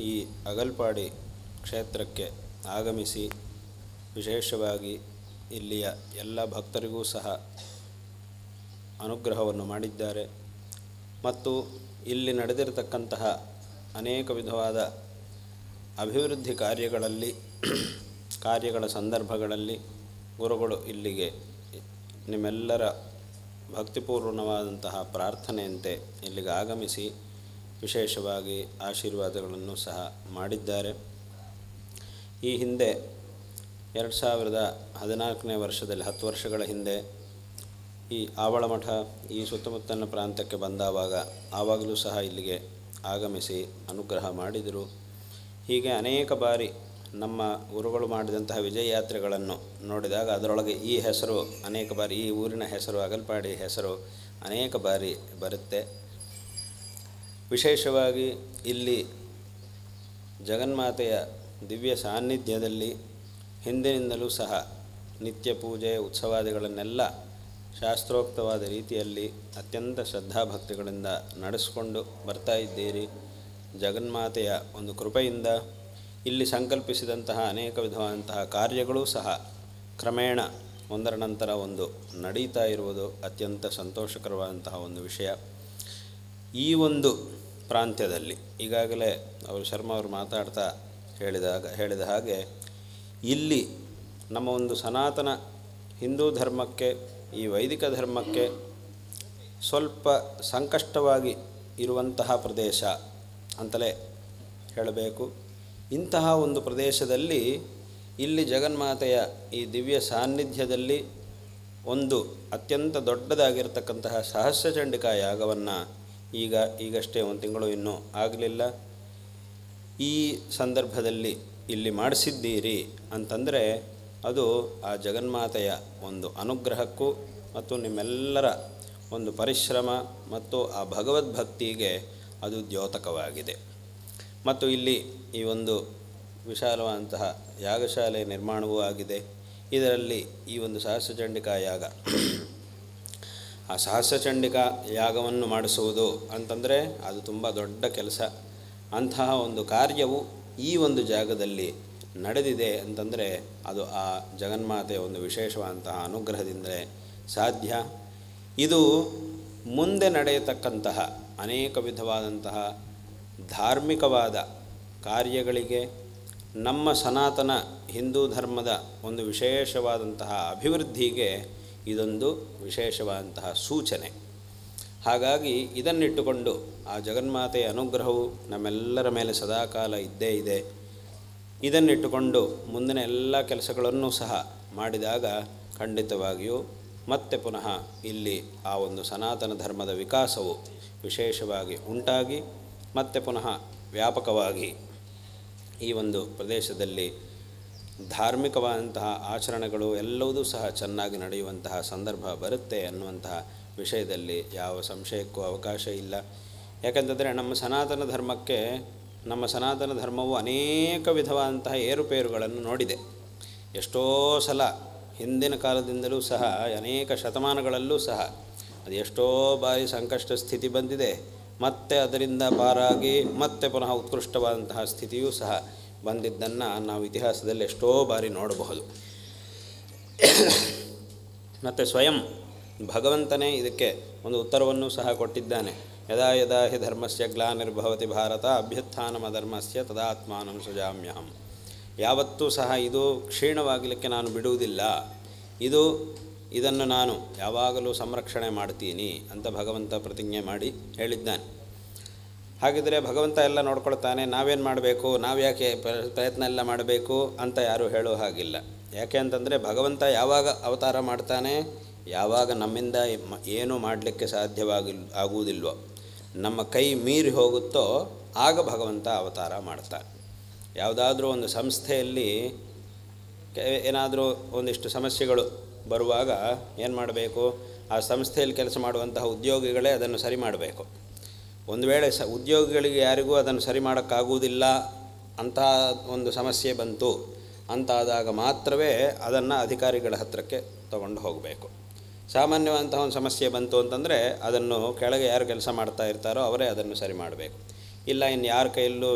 ಈ ಅಗಲ್ಪಾಡಿ ಕ್ಷೇತ್ರಕ್ಕೆ ಆಗಮಿಸಿ ವಿಶೇಷವಾಗಿ ಇಲ್ಲಿಯ ಎಲ್ಲ ಭಕ್ತರಿಗೂ ಸಹ ಅನುಗ್ರಹವನ್ನು ಮಾಡಿದ್ದಾರೆ. ಮತ್ತು ಇಲ್ಲಿ ನಡೆದಿರತಕ್ಕಂತಹ ಅನೇಕ ವಿಧವಾದ ಅಭಿವೃದ್ಧಿ ಕಾರ್ಯಗಳ ಸಂದರ್ಭಗಳಲ್ಲಿ ಗುರುಗಳು ಇಲ್ಲಿಗೆ ನಿಮ್ಮೆಲ್ಲರ ಭಕ್ತಿಪೂರ್ಣವಾದಂತಹ ಪ್ರಾರ್ಥನೆಯಂತೆ ಇಲ್ಲಿಗೆ ಆಗಮಿಸಿ ವಿಶೇಷವಾಗಿ ಆಶೀರ್ವಾದಗಳನ್ನು ಸಹ ಮಾಡಿದ್ದಾರೆ. ಈ ಹಿಂದೆ 2014ನೇ ವರ್ಷದಲ್ಲಿ 10 ವರ್ಷಗಳ ಹಿಂದೆ ಈ ಆವಳಮಠ ಈ ಸುತ್ತಮುತ್ತಲಿನ ಪ್ರಾಂತ್ಯಕ್ಕೆ ಬಂದಾವಾಗ ಆವಾಗಲೂ ಸಹ ಇಲ್ಲಿಗೆ ಆಗಮಿಸಿ ಅನುಗ್ರಹ ಮಾಡಿದರು. ಹೀಗೆ ಅನೇಕ ಬಾರಿ ನಮ್ಮ ಗುರುಗಳು ಮಾಡಿದಂತಹ ವಿಜಯ ಯಾತ್ರೆಗಳನ್ನು ನೋಡಿದಾಗ ಅದರೊಳಗೆ ಈ ಹೆಸರು ಅನೇಕ ಬಾರಿ, ಈ ಊರಿನ ಹೆಸರು ಅಗಲ್ಪಾಡಿ ಹೆಸರು ಅನೇಕ ಬಾರಿ ಬರುತ್ತೆ. ವಿಶೇಷವಾಗಿ ಇಲ್ಲಿ ಜಗನ್ಮಾತೆಯ ದಿವ್ಯ ಸಾನ್ನಿಧ್ಯದಲ್ಲಿ ಹಿಂದಿನಿಂದಲೂ ಸಹ ನಿತ್ಯ ಪೂಜೆ ಉತ್ಸವಾದಿಗಳನ್ನೆಲ್ಲ ಶಾಸ್ತ್ರೋಕ್ತವಾದ ರೀತಿಯಲ್ಲಿ ಅತ್ಯಂತ ಶ್ರದ್ಧಾಭಕ್ತಿಗಳಿಂದ ನಡೆಸಿಕೊಂಡು ಬರ್ತಾ ಇದ್ದೀರಿ. ಜಗನ್ಮಾತೆಯ ಒಂದು ಕೃಪೆಯಿಂದ ಇಲ್ಲಿ ಸಂಕಲ್ಪಿಸಿದಂತಹ ಅನೇಕ ವಿಧವಾದಂತಹ ಕಾರ್ಯಗಳೂ ಸಹ ಕ್ರಮೇಣ ಒಂದರ ನಂತರ ಒಂದು ನಡೀತಾ ಇರುವುದು ಅತ್ಯಂತ ಸಂತೋಷಕರವಾದಂತಹ ಒಂದು ವಿಷಯ. ಈ ಒಂದು ಪ್ರಾಂತ್ಯದಲ್ಲಿ ಈಗಾಗಲೇ ಶರ್ಮ ಅವರು ಮಾತಾಡ್ತಾ ಹೇಳಿದ ಹಾಗೆ ಇಲ್ಲಿ ನಮ್ಮ ಒಂದು ಸನಾತನ ಹಿಂದೂ ಧರ್ಮಕ್ಕೆ, ಈ ವೈದಿಕ ಧರ್ಮಕ್ಕೆ ಸ್ವಲ್ಪ ಸಂಕಷ್ಟವಾಗಿ ಇರುವಂತಹ ಪ್ರದೇಶ ಅಂತಲೇ ಹೇಳಬೇಕು. ಇಂತಹ ಒಂದು ಪ್ರದೇಶದಲ್ಲಿ ಇಲ್ಲಿ ಜಗನ್ಮಾತೆಯ ಈ ದಿವ್ಯ ಸಾನ್ನಿಧ್ಯದಲ್ಲಿ ಒಂದು ಅತ್ಯಂತ ದೊಡ್ಡದಾಗಿರ್ತಕ್ಕಂತಹ ಸಹಸ್ರಚಂಡಿಕಾ ಯಾಗವನ್ನು ಈಗಷ್ಟೇ 1 ತಿಂಗಳು ಇನ್ನೂ ಆಗಲಿಲ್ಲ. ಈ ಸಂದರ್ಭದಲ್ಲಿ ಇಲ್ಲಿ ಮಾಡಿಸಿದ್ದೀರಿ ಅಂತಂದರೆ ಅದು ಆ ಜಗನ್ಮಾತೆಯ ಒಂದು ಅನುಗ್ರಹಕ್ಕೂ ಮತ್ತು ನಿಮ್ಮೆಲ್ಲರ ಒಂದು ಪರಿಶ್ರಮ ಮತ್ತು ಆ ಭಗವದ್ಭಕ್ತಿಗೆ ಅದು ದ್ಯೋತಕವಾಗಿದೆ. ಮತ್ತು ಇಲ್ಲಿ ಈ ಒಂದು ವಿಶಾಲವಾದಂತಹ ಯಾಗಶಾಲೆ ನಿರ್ಮಾಣವೂ ಆಗಿದೆ. ಇದರಲ್ಲಿ ಈ ಒಂದು ಸಹಸ್ರಚಂಡಿಕಾ ಯಾಗ, ಆ ಸಹಸ್ರಚಂಡಿಕಾ ಯಾಗವನ್ನು ಮಾಡಿಸುವುದು ಅಂತಂದರೆ ಅದು ತುಂಬ ದೊಡ್ಡ ಕೆಲಸ. ಅಂತಹ ಒಂದು ಕಾರ್ಯವು ಈ ಒಂದು ಜಾಗದಲ್ಲಿ ನಡೆದಿದೆ ಅಂತಂದರೆ ಅದು ಆ ಜಗನ್ಮಾತೆಯ ಒಂದು ವಿಶೇಷವಾದಂತಹ ಅನುಗ್ರಹದಿಂದಲೇ ಸಾಧ್ಯ. ಇದು ಮುಂದೆ ನಡೆಯತಕ್ಕಂತಹ ಅನೇಕ ವಿಧವಾದಂತಹ ಧಾರ್ಮಿಕವಾದ ಕಾರ್ಯಗಳಿಗೆ, ನಮ್ಮ ಸನಾತನ ಹಿಂದೂ ಧರ್ಮದ ಒಂದು ವಿಶೇಷವಾದಂತಹ ಅಭಿವೃದ್ಧಿಗೆ ಇದೊಂದು ವಿಶೇಷವಾದಂತಹ ಸೂಚನೆ. ಹಾಗಾಗಿ ಇದನ್ನಿಟ್ಟುಕೊಂಡು ಆ ಜಗನ್ಮಾತೆಯ ಅನುಗ್ರಹವು ನಮ್ಮೆಲ್ಲರ ಮೇಲೆ ಸದಾಕಾಲ ಇದ್ದೇ ಇದೆ. ಇದನ್ನಿಟ್ಟುಕೊಂಡು ಮುಂದಿನ ಎಲ್ಲ ಕೆಲಸಗಳನ್ನು ಸಹ ಮಾಡಿದಾಗ ಖಂಡಿತವಾಗಿಯೂ ಮತ್ತೆ ಪುನಃ ಇಲ್ಲಿ ಆ ಒಂದು ಸನಾತನ ಧರ್ಮದ ವಿಕಾಸವು ವಿಶೇಷವಾಗಿ ಉಂಟಾಗಿ ಮತ್ತೆ ಪುನಃ ವ್ಯಾಪಕವಾಗಿ ಈ ಒಂದು ಪ್ರದೇಶದಲ್ಲಿ ಧಾರ್ಮಿಕವಾದಂತಹ ಆಚರಣೆಗಳು ಎಲ್ಲವೂ ಸಹ ಚೆನ್ನಾಗಿ ನಡೆಯುವಂತಹ ಸಂದರ್ಭ ಬರುತ್ತೆ ಅನ್ನುವಂತಹ ವಿಷಯದಲ್ಲಿ ಯಾವ ಸಂಶಯಕ್ಕೂ ಅವಕಾಶ ಇಲ್ಲ. ಯಾಕಂತಂದರೆ ನಮ್ಮ ಸನಾತನ ಧರ್ಮವು ಅನೇಕ ವಿಧವಾದಂತಹ ಏರುಪೇರುಗಳನ್ನು ನೋಡಿದೆ. ಎಷ್ಟೋ ಸಲ ಹಿಂದಿನ ಕಾಲದಿಂದಲೂ ಸಹ ಅನೇಕ ಶತಮಾನಗಳಲ್ಲೂ ಸಹ ಅದು ಎಷ್ಟೋ ಬಾರಿ ಸಂಕಷ್ಟ ಸ್ಥಿತಿ ಬಂದಿದೆ. ಮತ್ತೆ ಅದರಿಂದ ಪಾರಾಗಿ ಮತ್ತೆ ಪುನಃ ಉತ್ಕೃಷ್ಟವಾದಂತಹ ಸ್ಥಿತಿಯೂ ಸಹ ಬಂದಿದ್ದನ್ನು ನಾವು ಇತಿಹಾಸದಲ್ಲಿ ಎಷ್ಟೋ ಬಾರಿ ನೋಡಬಹುದು. ಮತ್ತು ಸ್ವಯಂ ಭಗವಂತನೇ ಇದಕ್ಕೆ ಒಂದು ಉತ್ತರವನ್ನು ಸಹ ಕೊಟ್ಟಿದ್ದಾನೆ. ಯದಾ ಯದಾ ಹಿ ಧರ್ಮಸ್ಯ ಗ್ಲಾನಿರ್ಭವತಿ ಭಾರತ ಅಭ್ಯುತ್ಥಾನಮಧರ್ಮಸ್ಯ ತದಾತ್ಮಾನಂ ಸೃಜಾಮ್ಯಹಂ. ಯಾವತ್ತೂ ಸಹ ಇದು ಕ್ಷೀಣವಾಗಲಿಕ್ಕೆ ನಾನು ಬಿಡುವುದಿಲ್ಲ, ಇದನ್ನು ನಾನು ಯಾವಾಗಲೂ ಸಂರಕ್ಷಣೆ ಮಾಡ್ತೀನಿ ಅಂತ ಭಗವಂತ ಪ್ರತಿಜ್ಞೆ ಮಾಡಿ ಹೇಳಿದ್ದಾನೆ. ಹಾಗಿದ್ದರೆ ಭಗವಂತ ಎಲ್ಲ ನೋಡ್ಕೊಳ್ತಾನೆ, ನಾವೇನು ಮಾಡಬೇಕು, ನಾವು ಯಾಕೆ ಪ್ರಯತ್ನ ಎಲ್ಲ ಮಾಡಬೇಕು ಅಂತ ಯಾರೂ ಹೇಳೋ ಹಾಗಿಲ್ಲ. ಯಾಕೆ ಅಂತಂದರೆ ಭಗವಂತ ಯಾವಾಗ ಅವತಾರ ಮಾಡ್ತಾನೆ, ಯಾವಾಗ ನಮ್ಮಿಂದ ಏನೂ ಮಾಡಲಿಕ್ಕೆ ಆಗುವುದಿಲ್ವೋ, ನಮ್ಮ ಕೈ ಮೀರಿ ಹೋಗುತ್ತೋ ಆಗ ಭಗವಂತ ಅವತಾರ ಮಾಡ್ತಾನೆ. ಯಾವುದಾದ್ರೂ ಒಂದು ಸಂಸ್ಥೆಯಲ್ಲಿ ಏನಾದರೂ ಒಂದಿಷ್ಟು ಸಮಸ್ಯೆಗಳು ಬರುವಾಗ ಏನು ಮಾಡಬೇಕು, ಆ ಸಂಸ್ಥೆಯಲ್ಲಿ ಕೆಲಸ ಮಾಡುವಂತಹ ಉದ್ಯೋಗಿಗಳೇ ಅದನ್ನು ಸರಿ ಮಾಡಬೇಕು. ಒಂದು ವೇಳೆ ಉದ್ಯೋಗಿಗಳಿಗೆ ಯಾರಿಗೂ ಅದನ್ನು ಸರಿ ಮಾಡೋಕ್ಕಾಗುವುದಿಲ್ಲ ಅಂತ ಒಂದು ಸಮಸ್ಯೆ ಬಂತು ಅಂತಾದಾಗ ಮಾತ್ರವೇ ಅದನ್ನು ಅಧಿಕಾರಿಗಳ ಹತ್ತಿರಕ್ಕೆ ತಗೊಂಡು ಹೋಗಬೇಕು. ಸಾಮಾನ್ಯವಂತಹ ಒಂದು ಸಮಸ್ಯೆ ಬಂತು ಅಂತಂದರೆ ಅದನ್ನು ಕೆಳಗೆ ಯಾರು ಕೆಲಸ ಮಾಡ್ತಾ ಇರ್ತಾರೋ ಅವರೇ ಅದನ್ನು ಸರಿ ಮಾಡಬೇಕು. ಇಲ್ಲ ಇನ್ನು ಯಾರ ಕೈಯಲ್ಲೂ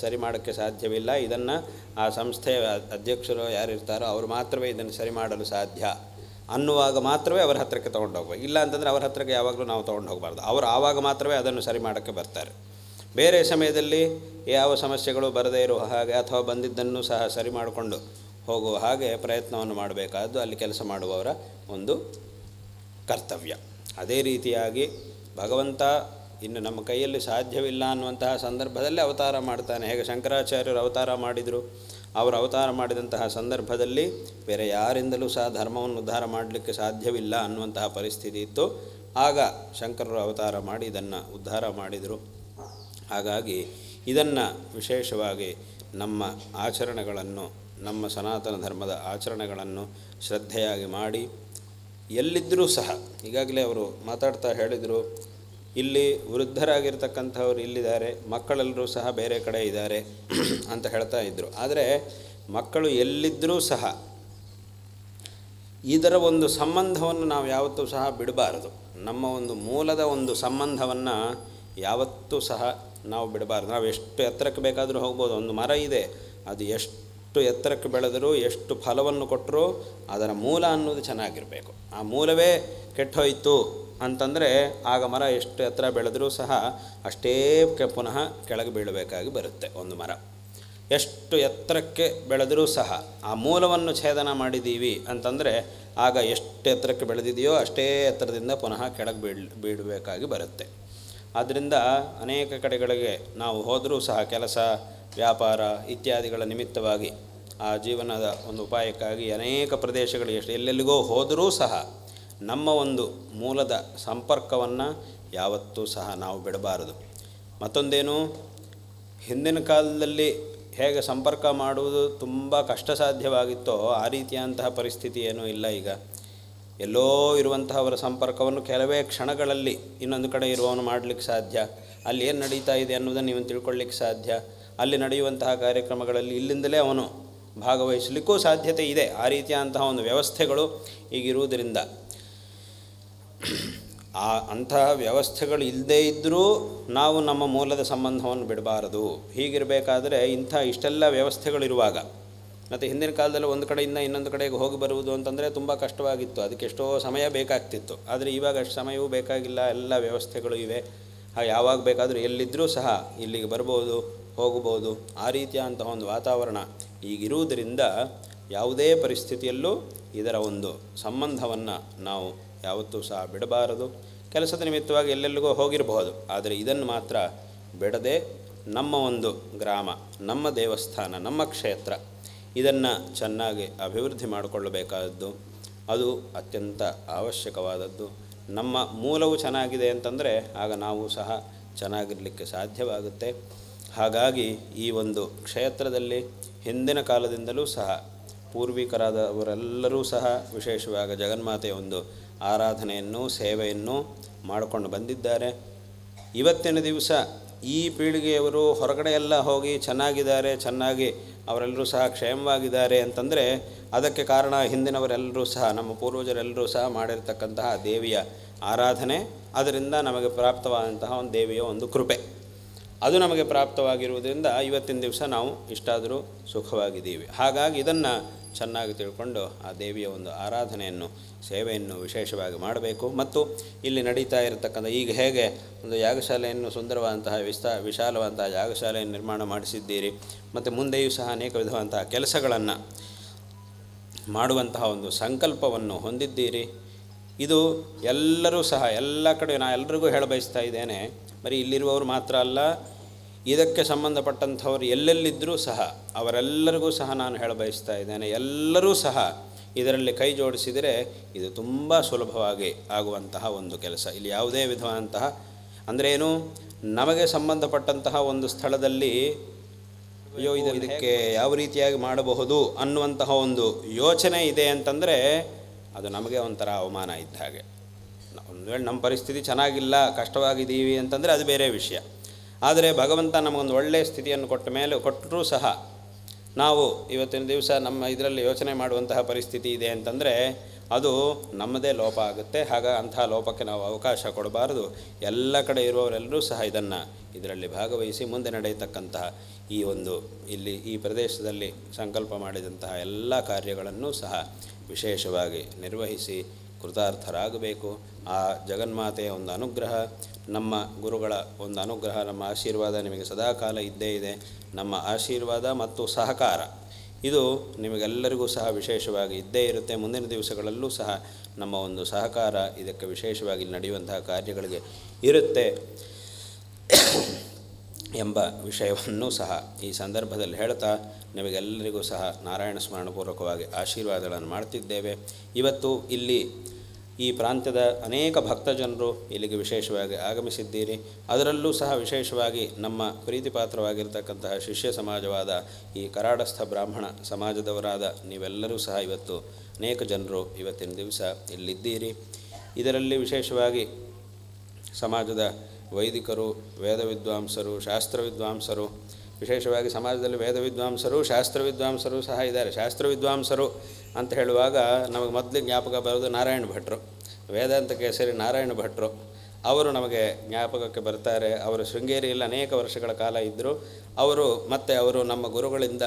ಸರಿ ಮಾಡೋಕ್ಕೆ ಸಾಧ್ಯವಿಲ್ಲ, ಇದನ್ನು ಆ ಸಂಸ್ಥೆಯ ಅಧ್ಯಕ್ಷರು ಯಾರಿರ್ತಾರೋ ಅವರು ಮಾತ್ರವೇ ಇದನ್ನು ಸರಿ ಮಾಡಲು ಸಾಧ್ಯ ಅನ್ನುವಾಗ ಮಾತ್ರವೇ ಅವರ ಹತ್ತಿರಕ್ಕೆ ತೊಗೊಂಡು ಹೋಗ್ಬೇಕು. ಇಲ್ಲ ಅಂತಂದರೆ ಅವರ ಹತ್ತಿರಕ್ಕೆ ಯಾವಾಗಲೂ ನಾವು ತೊಗೊಂಡು ಹೋಗಬಾರ್ದು. ಅವರು ಆವಾಗ ಮಾತ್ರವೇ ಅದನ್ನು ಸರಿ ಮಾಡೋಕ್ಕೆ ಬರ್ತಾರೆ. ಬೇರೆ ಸಮಯದಲ್ಲಿ ಯಾವ ಸಮಸ್ಯೆಗಳು ಬರದೇ ಇರೋ ಹಾಗೆ ಅಥವಾ ಬಂದಿದ್ದನ್ನು ಸಹ ಸರಿ ಮಾಡಿಕೊಂಡು ಹೋಗುವ ಹಾಗೆ ಪ್ರಯತ್ನವನ್ನು ಮಾಡಬೇಕಾದ್ದು ಅಲ್ಲಿ ಕೆಲಸ ಮಾಡುವವರ ಒಂದು ಕರ್ತವ್ಯ. ಅದೇ ರೀತಿಯಾಗಿ ಭಗವಂತ ಇನ್ನು ನಮ್ಮ ಕೈಯಲ್ಲಿ ಸಾಧ್ಯವಿಲ್ಲ ಅನ್ನುವಂತಹ ಸಂದರ್ಭದಲ್ಲಿ ಅವತಾರ ಮಾಡ್ತಾನೆ. ಹೇಗೆ ಶಂಕರಾಚಾರ್ಯರು ಅವತಾರ ಮಾಡಿದರು, ಅವರು ಅವತಾರ ಮಾಡಿದಂತಹ ಸಂದರ್ಭದಲ್ಲಿ ಬೇರೆ ಯಾರಿಂದಲೂ ಸಹ ಧರ್ಮವನ್ನು ಉದ್ಧಾರ ಮಾಡಲಿಕ್ಕೆ ಸಾಧ್ಯವಿಲ್ಲ ಅನ್ನುವಂತಹ ಪರಿಸ್ಥಿತಿ ಇತ್ತು. ಆಗ ಶಂಕರರು ಅವತಾರ ಮಾಡಿ ಇದನ್ನು ಉದ್ಧಾರ ಮಾಡಿದರು. ಹಾಗಾಗಿ ಇದನ್ನು ವಿಶೇಷವಾಗಿ ನಮ್ಮ ಆಚರಣೆಗಳನ್ನು, ನಮ್ಮ ಸನಾತನ ಧರ್ಮದ ಆಚರಣೆಗಳನ್ನು ಶ್ರದ್ಧೆಯಾಗಿ ಮಾಡಿ ಎಲ್ಲಿದ್ದರೂ ಸಹ, ಈಗಾಗಲೇ ಅವರು ಮಾತಾಡ್ತಾ ಹೇಳಿದರು, ಇಲ್ಲಿ ವೃದ್ಧರಾಗಿರ್ತಕ್ಕಂಥವ್ರು ಇಲ್ಲಿದ್ದಾರೆ, ಮಕ್ಕಳೆಲ್ಲರೂ ಸಹ ಬೇರೆ ಕಡೆ ಇದ್ದಾರೆ ಅಂತ ಹೇಳ್ತಾ ಇದ್ದರು. ಆದರೆ ಮಕ್ಕಳು ಎಲ್ಲಿದ್ದರೂ ಸಹ ಇದರ ಒಂದು ಸಂಬಂಧವನ್ನು ನಾವು ಯಾವತ್ತೂ ಸಹ ಬಿಡಬಾರದು. ನಮ್ಮ ಒಂದು ಮೂಲದ ಒಂದು ಸಂಬಂಧವನ್ನು ಯಾವತ್ತೂ ಸಹ ನಾವು ಬಿಡಬಾರ್ದು. ನಾವು ಎಷ್ಟು ಎತ್ತರಕ್ಕೆ ಬೇಕಾದರೂ ಹೋಗ್ಬೋದು. ಒಂದು ಮರ ಇದೆ, ಅದು ಎಷ್ಟು ಎತ್ತರಕ್ಕೆ ಬೆಳೆದರೂ ಎಷ್ಟು ಫಲವನ್ನು ಕೊಟ್ಟರೂ ಅದರ ಮೂಲ ಅನ್ನೋದು ಚೆನ್ನಾಗಿರಬೇಕು. ಆ ಮೂಲವೇ ಕೆಟ್ಟೋಯ್ತು ಅಂತಂದರೆ ಆಗ ಮರ ಎಷ್ಟು ಎತ್ತರ ಬೆಳೆದರೂ ಸಹ ಅಷ್ಟೇ ಪುನಃ ಕೆಳಗೆ ಬೀಳಬೇಕಾಗಿ ಬರುತ್ತೆ. ಒಂದು ಮರ ಎಷ್ಟು ಎತ್ತರಕ್ಕೆ ಬೆಳೆದರೂ ಸಹ ಆ ಮೂಲವನ್ನು ಛೇದನ ಮಾಡಿದ್ದೀವಿ ಅಂತಂದರೆ ಆಗ ಎಷ್ಟು ಎತ್ತರಕ್ಕೆ ಬೆಳೆದಿದೆಯೋ ಅಷ್ಟೇ ಎತ್ತರದಿಂದ ಪುನಃ ಕೆಳಗೆ ಬೀಳಬೇಕಾಗಿ ಬರುತ್ತೆ. ಆದ್ದರಿಂದ ಅನೇಕ ಕಡೆಗಳಿಗೆ ನಾವು ಹೋದರೂ ಸಹ ಕೆಲಸ, ವ್ಯಾಪಾರ ಇತ್ಯಾದಿಗಳ ನಿಮಿತ್ತವಾಗಿ ಆ ಜೀವನದ ಒಂದು ಉಪಾಯಕ್ಕಾಗಿ ಅನೇಕ ಪ್ರದೇಶಗಳಿಗೆ ಎಲ್ಲೆಲ್ಲಿಗೋ ಹೋದರೂ ಸಹ ನಮ್ಮ ಒಂದು ಮೂಲದ ಸಂಪರ್ಕವನ್ನು ಯಾವತ್ತೂ ಸಹ ನಾವು ಬಿಡಬಾರದು. ಮತ್ತೊಂದೇನು, ಹಿಂದಿನ ಕಾಲದಲ್ಲಿ ಹೇಗೆ ಸಂಪರ್ಕ ಮಾಡುವುದು ತುಂಬ ಕಷ್ಟ ಸಾಧ್ಯವಾಗಿತ್ತೋ ಆ ರೀತಿಯಂತಹ ಪರಿಸ್ಥಿತಿ ಏನೂ ಇಲ್ಲ. ಈಗ ಎಲ್ಲೋ ಇರುವಂತಹವರ ಸಂಪರ್ಕವನ್ನು ಕೆಲವೇ ಕ್ಷಣಗಳಲ್ಲಿ ಇನ್ನೊಂದು ಕಡೆ ಇರುವವನು ಮಾಡಲಿಕ್ಕೆ ಸಾಧ್ಯ. ಅಲ್ಲಿ ಏನು ನಡೀತಾ ಇದೆ ಅನ್ನೋದನ್ನು ನೀವು ತಿಳ್ಕೊಳ್ಳಿಕ್ಕೆ ಸಾಧ್ಯ. ಅಲ್ಲಿ ನಡೆಯುವಂತಹ ಕಾರ್ಯಕ್ರಮಗಳಲ್ಲಿ ಇಲ್ಲಿಂದಲೇ ಅವನು ಭಾಗವಹಿಸಲಿಕ್ಕೂ ಸಾಧ್ಯತೆ ಇದೆ. ಆ ರೀತಿಯಂತಹ ಒಂದು ವ್ಯವಸ್ಥೆಗಳು ಈಗಿರುವುದರಿಂದ ಅಂತಹ ವ್ಯವಸ್ಥೆಗಳು ಇಲ್ಲದೇ ಇದ್ದರೂ ನಾವು ನಮ್ಮ ಮೂಲದ ಸಂಬಂಧವನ್ನು ಬಿಡಬಾರದು. ಹೀಗಿರಬೇಕಾದರೆ ಇಷ್ಟೆಲ್ಲ ವ್ಯವಸ್ಥೆಗಳಿರುವಾಗ, ಮತ್ತು ಹಿಂದಿನ ಕಾಲದಲ್ಲಿ ಒಂದು ಕಡೆಯಿಂದ ಇನ್ನೊಂದು ಕಡೆಗೆ ಹೋಗಿ ಬರುವುದು ಅಂತಂದರೆ ತುಂಬ ಕಷ್ಟವಾಗಿತ್ತು, ಅದಕ್ಕೆ ಎಷ್ಟೋ ಸಮಯ ಬೇಕಾಗ್ತಿತ್ತು. ಆದರೆ ಇವಾಗ ಅಷ್ಟು ಸಮಯವೂ ಬೇಕಾಗಿಲ್ಲ, ಎಲ್ಲ ವ್ಯವಸ್ಥೆಗಳು ಇವೆ. ಯಾವಾಗ ಬೇಕಾದರೂ ಎಲ್ಲಿದ್ದರೂ ಸಹ ಇಲ್ಲಿಗೆ ಬರ್ಬೋದು, ಹೋಗ್ಬೋದು. ಆ ರೀತಿಯಂತಹ ಒಂದು ವಾತಾವರಣ ಈಗಿರುವುದರಿಂದ ಯಾವುದೇ ಪರಿಸ್ಥಿತಿಯಲ್ಲೂ ಇದರ ಒಂದು ಸಂಬಂಧವನ್ನು ನಾವು ಯಾವತ್ತೂ ಸಹ ಬಿಡಬಾರದು. ಕೆಲಸದ ನಿಮಿತ್ತವಾಗಿ ಎಲ್ಲೆಲ್ಲಿಗೋ ಹೋಗಿರಬಹುದು, ಆದರೆ ಇದನ್ನು ಮಾತ್ರ ಬಿಡದೆ ನಮ್ಮ ಒಂದು ಗ್ರಾಮ, ನಮ್ಮ ದೇವಸ್ಥಾನ, ನಮ್ಮ ಕ್ಷೇತ್ರ ಇದನ್ನು ಚೆನ್ನಾಗಿ ಅಭಿವೃದ್ಧಿ ಮಾಡಿಕೊಳ್ಳಬೇಕಾದದ್ದು ಅದು ಅತ್ಯಂತ ಅವಶ್ಯಕವಾದದ್ದು. ನಮ್ಮ ಮೂಲವು ಚೆನ್ನಾಗಿದೆ ಅಂತಂದರೆ ಆಗ ನಾವು ಸಹ ಚೆನ್ನಾಗಿರಲಿಕ್ಕೆ ಸಾಧ್ಯವಾಗುತ್ತೆ. ಹಾಗಾಗಿ ಈ ಒಂದು ಕ್ಷೇತ್ರದಲ್ಲಿ ಹಿಂದಿನ ಕಾಲದಿಂದಲೂ ಸಹ ಪೂರ್ವಿಕರಾದವರೆಲ್ಲರೂ ಸಹ ವಿಶೇಷವಾಗಿ ಜಗನ್ಮಾತೆಯ ಒಂದು ಆರಾಧನೆಯನ್ನು, ಸೇವೆಯನ್ನು ಮಾಡಿಕೊಂಡು ಬಂದಿದ್ದಾರೆ. ಇವತ್ತಿನ ದಿವಸ ಈ ಪೀಳಿಗೆಯವರು ಹೊರಗಡೆ ಎಲ್ಲ ಹೋಗಿ ಚೆನ್ನಾಗಿದ್ದಾರೆ, ಚೆನ್ನಾಗಿ ಅವರೆಲ್ಲರೂ ಸಹ ಕ್ಷೇಮವಾಗಿದ್ದಾರೆ ಅಂತಂದರೆ ಅದಕ್ಕೆ ಕಾರಣ ಹಿಂದಿನವರೆಲ್ಲರೂ ಸಹ, ನಮ್ಮ ಪೂರ್ವಜರೆಲ್ಲರೂ ಸಹ ಮಾಡಿರ್ತಕ್ಕಂತಹ ದೇವಿಯ ಆರಾಧನೆ, ಅದರಿಂದ ನಮಗೆ ಪ್ರಾಪ್ತವಾದಂತಹ ಒಂದು ದೇವಿಯ ಒಂದು ಕೃಪೆ, ಅದು ನಮಗೆ ಪ್ರಾಪ್ತವಾಗಿರುವುದರಿಂದ ಇವತ್ತಿನ ದಿವಸ ನಾವು ಇಷ್ಟಾದರೂ ಸುಖವಾಗಿದ್ದೀವಿ. ಹಾಗಾಗಿ ಇದನ್ನು ಚೆನ್ನಾಗಿ ತಿಳ್ಕೊಂಡು ಆ ದೇವಿಯ ಒಂದು ಆರಾಧನೆಯನ್ನು, ಸೇವೆಯನ್ನು ವಿಶೇಷವಾಗಿ ಮಾಡಬೇಕು. ಮತ್ತು ಇಲ್ಲಿ ನಡೀತಾ ಇರತಕ್ಕಂಥ ಈಗ ಹೇಗೆ ಒಂದು ಯಾಗಶಾಲೆಯನ್ನು, ಸುಂದರವಾದಂತಹ ವಿಶಾಲವಾದಂತಹ ಯಾಗಶಾಲೆಯನ್ನು ನಿರ್ಮಾಣ ಮಾಡಿಸಿದ್ದೀರಿ, ಮತ್ತು ಮುಂದೆಯೂ ಸಹ ಅನೇಕ ವಿಧವಾದಂತಹ ಕೆಲಸಗಳನ್ನು ಮಾಡುವಂತಹ ಒಂದು ಸಂಕಲ್ಪವನ್ನು ಹೊಂದಿದ್ದೀರಿ. ಇದು ಎಲ್ಲರೂ ಸಹ ಎಲ್ಲ ಕಡೆ ನಾನು ಎಲ್ರಿಗೂ ಹೇಳಬಯಸ್ತಾ ಇದ್ದೇನೆ, ಬರೀ ಇಲ್ಲಿರುವವರು ಮಾತ್ರ ಅಲ್ಲ, ಇದಕ್ಕೆ ಸಂಬಂಧಪಟ್ಟಂಥವ್ರು ಎಲ್ಲೆಲ್ಲಿದ್ದರೂ ಸಹ ಅವರೆಲ್ಲರಿಗೂ ಸಹ ನಾನು ಹೇಳಬಯಸ್ತಾ ಇದ್ದೇನೆ, ಎಲ್ಲರೂ ಸಹ ಇದರಲ್ಲಿ ಕೈ ಜೋಡಿಸಿದರೆ ಇದು ತುಂಬ ಸುಲಭವಾಗಿ ಆಗುವಂತಹ ಒಂದು ಕೆಲಸ. ಇಲ್ಲಿ ಯಾವುದೇ ವಿಧವಾದಂತಹ ಅಂದರೆ ಏನು, ನಮಗೆ ಸಂಬಂಧಪಟ್ಟಂತಹ ಒಂದು ಸ್ಥಳದಲ್ಲಿ ಅಯ್ಯೋ ಇದಕ್ಕೆ ಯಾವ ರೀತಿಯಾಗಿ ಮಾಡಬಹುದು ಅನ್ನುವಂತಹ ಒಂದು ಯೋಚನೆ ಇದೆ ಅಂತಂದರೆ ಅದು ನಮಗೆ ಒಂಥರ ಅವಮಾನ ಇದ್ದ ಹಾಗೆ. ಒಂದು ವೇಳೆ ನಮ್ಮ ಪರಿಸ್ಥಿತಿ ಚೆನ್ನಾಗಿಲ್ಲ, ಕಷ್ಟವಾಗಿದ್ದೀವಿ ಅಂತಂದರೆ ಅದು ಬೇರೆ ವಿಷಯ. ಆದರೆ ಭಗವಂತ ನಮಗೊಂದು ಒಳ್ಳೆಯ ಸ್ಥಿತಿಯನ್ನು ಕೊಟ್ಟರೂ ಸಹ ನಾವು ಇವತ್ತಿನ ದಿವಸ ನಮ್ಮ ಇದರಲ್ಲಿ ಯೋಚನೆ ಮಾಡುವಂತಹ ಪರಿಸ್ಥಿತಿ ಇದೆ ಅಂತಂದರೆ ಅದು ನಮ್ಮದೇ ಲೋಪ ಆಗುತ್ತೆ. ಅಂತಹ ಲೋಪಕ್ಕೆ ನಾವು ಅವಕಾಶ ಕೊಡಬಾರದು. ಎಲ್ಲ ಕಡೆ ಇರುವವರೆಲ್ಲರೂ ಸಹ ಇದರಲ್ಲಿ ಭಾಗವಹಿಸಿ ಮುಂದೆ ನಡೆಯತಕ್ಕಂತಹ ಈ ಒಂದು ಇಲ್ಲಿ ಈ ಪ್ರದೇಶದಲ್ಲಿ ಸಂಕಲ್ಪ ಮಾಡಿದಂತಹ ಎಲ್ಲ ಕಾರ್ಯಗಳನ್ನು ಸಹ ವಿಶೇಷವಾಗಿ ನಿರ್ವಹಿಸಿ ಕೃತಾರ್ಥರಾಗಬೇಕು. ಆ ಜಗನ್ಮಾತೆಯ ಒಂದು ಅನುಗ್ರಹ, ನಮ್ಮ ಗುರುಗಳ ಒಂದು ಅನುಗ್ರಹ, ನಮ್ಮ ಆಶೀರ್ವಾದ ನಿಮಗೆ ಸದಾಕಾಲ ಇದ್ದೇ ಇದೆ. ನಮ್ಮ ಆಶೀರ್ವಾದ ಮತ್ತು ಸಹಕಾರ ಇದು ನಿಮಗೆಲ್ಲರಿಗೂ ಸಹ ವಿಶೇಷವಾಗಿ ಇದ್ದೇ ಇರುತ್ತೆ. ಮುಂದಿನ ದಿವಸಗಳಲ್ಲೂ ಸಹ ನಮ್ಮ ಒಂದು ಸಹಕಾರ ಇದಕ್ಕೆ ವಿಶೇಷವಾಗಿ ನಡೆಯುವಂತಹ ಕಾರ್ಯಗಳಿಗೆ ಇರುತ್ತೆ ಎಂಬ ವಿಷಯವನ್ನು ಸಹ ಈ ಸಂದರ್ಭದಲ್ಲಿ ಹೇಳ್ತಾ ನಿಮಗೆಲ್ಲರಿಗೂ ಸಹ ನಾರಾಯಣ ಸ್ಮರಣಪೂರ್ವಕವಾಗಿ ಆಶೀರ್ವಾದಗಳನ್ನು ಮಾಡ್ತಿದ್ದೇವೆ. ಇವತ್ತು ಇಲ್ಲಿ ಈ ಪ್ರಾಂತ್ಯದ ಅನೇಕ ಭಕ್ತಜನರು ಇಲ್ಲಿಗೆ ವಿಶೇಷವಾಗಿ ಆಗಮಿಸಿದ್ದೀರಿ. ಅದರಲ್ಲೂ ಸಹ ವಿಶೇಷವಾಗಿ ನಮ್ಮ ಪ್ರೀತಿಪಾತ್ರವಾಗಿರ್ತಕ್ಕಂತಹ ಶಿಷ್ಯ ಸಮಾಜವಾದ ಈ ಕರಾಡಸ್ಥ ಬ್ರಾಹ್ಮಣ ಸಮಾಜದವರಾದ ನೀವೆಲ್ಲರೂ ಸಹ ಇವತ್ತು ಅನೇಕ ಜನರು ಇವತ್ತಿನ ದಿವಸ ಇಲ್ಲಿದ್ದೀರಿ. ಇದರಲ್ಲಿ ವಿಶೇಷವಾಗಿ ಸಮಾಜದ ವೈದಿಕರು, ವೇದ ವಿದ್ವಾಂಸರು, ಶಾಸ್ತ್ರ ವಿದ್ವಾಂಸರು, ವಿಶೇಷವಾಗಿ ಸಮಾಜದಲ್ಲಿ ವೇದ ವಿದ್ವಾಂಸರು, ಶಾಸ್ತ್ರ ವಿದ್ವಾಂಸರು ಸಹ ಇದ್ದಾರೆ. ಶಾಸ್ತ್ರ ವಿದ್ವಾಂಸರು ಅಂತ ಹೇಳುವಾಗ ನಮಗೆ ಮೊದಲು ಜ್ಞಾಪಕ ಬರೋದು ನಾರಾಯಣ ಭಟ್ರು, ವೇದಾಂತ ಕೇಸರಿ ನಾರಾಯಣ ಭಟ್ರು. ಅವರು ನಮಗೆ ಜ್ಞಾಪಕಕ್ಕೆ ಬರ್ತಾರೆ. ಅವರು ಶೃಂಗೇರಿಯಲ್ಲಿ ಅನೇಕ ವರ್ಷಗಳ ಕಾಲ ಇದ್ದರು. ಅವರು ನಮ್ಮ ಗುರುಗಳಿಂದ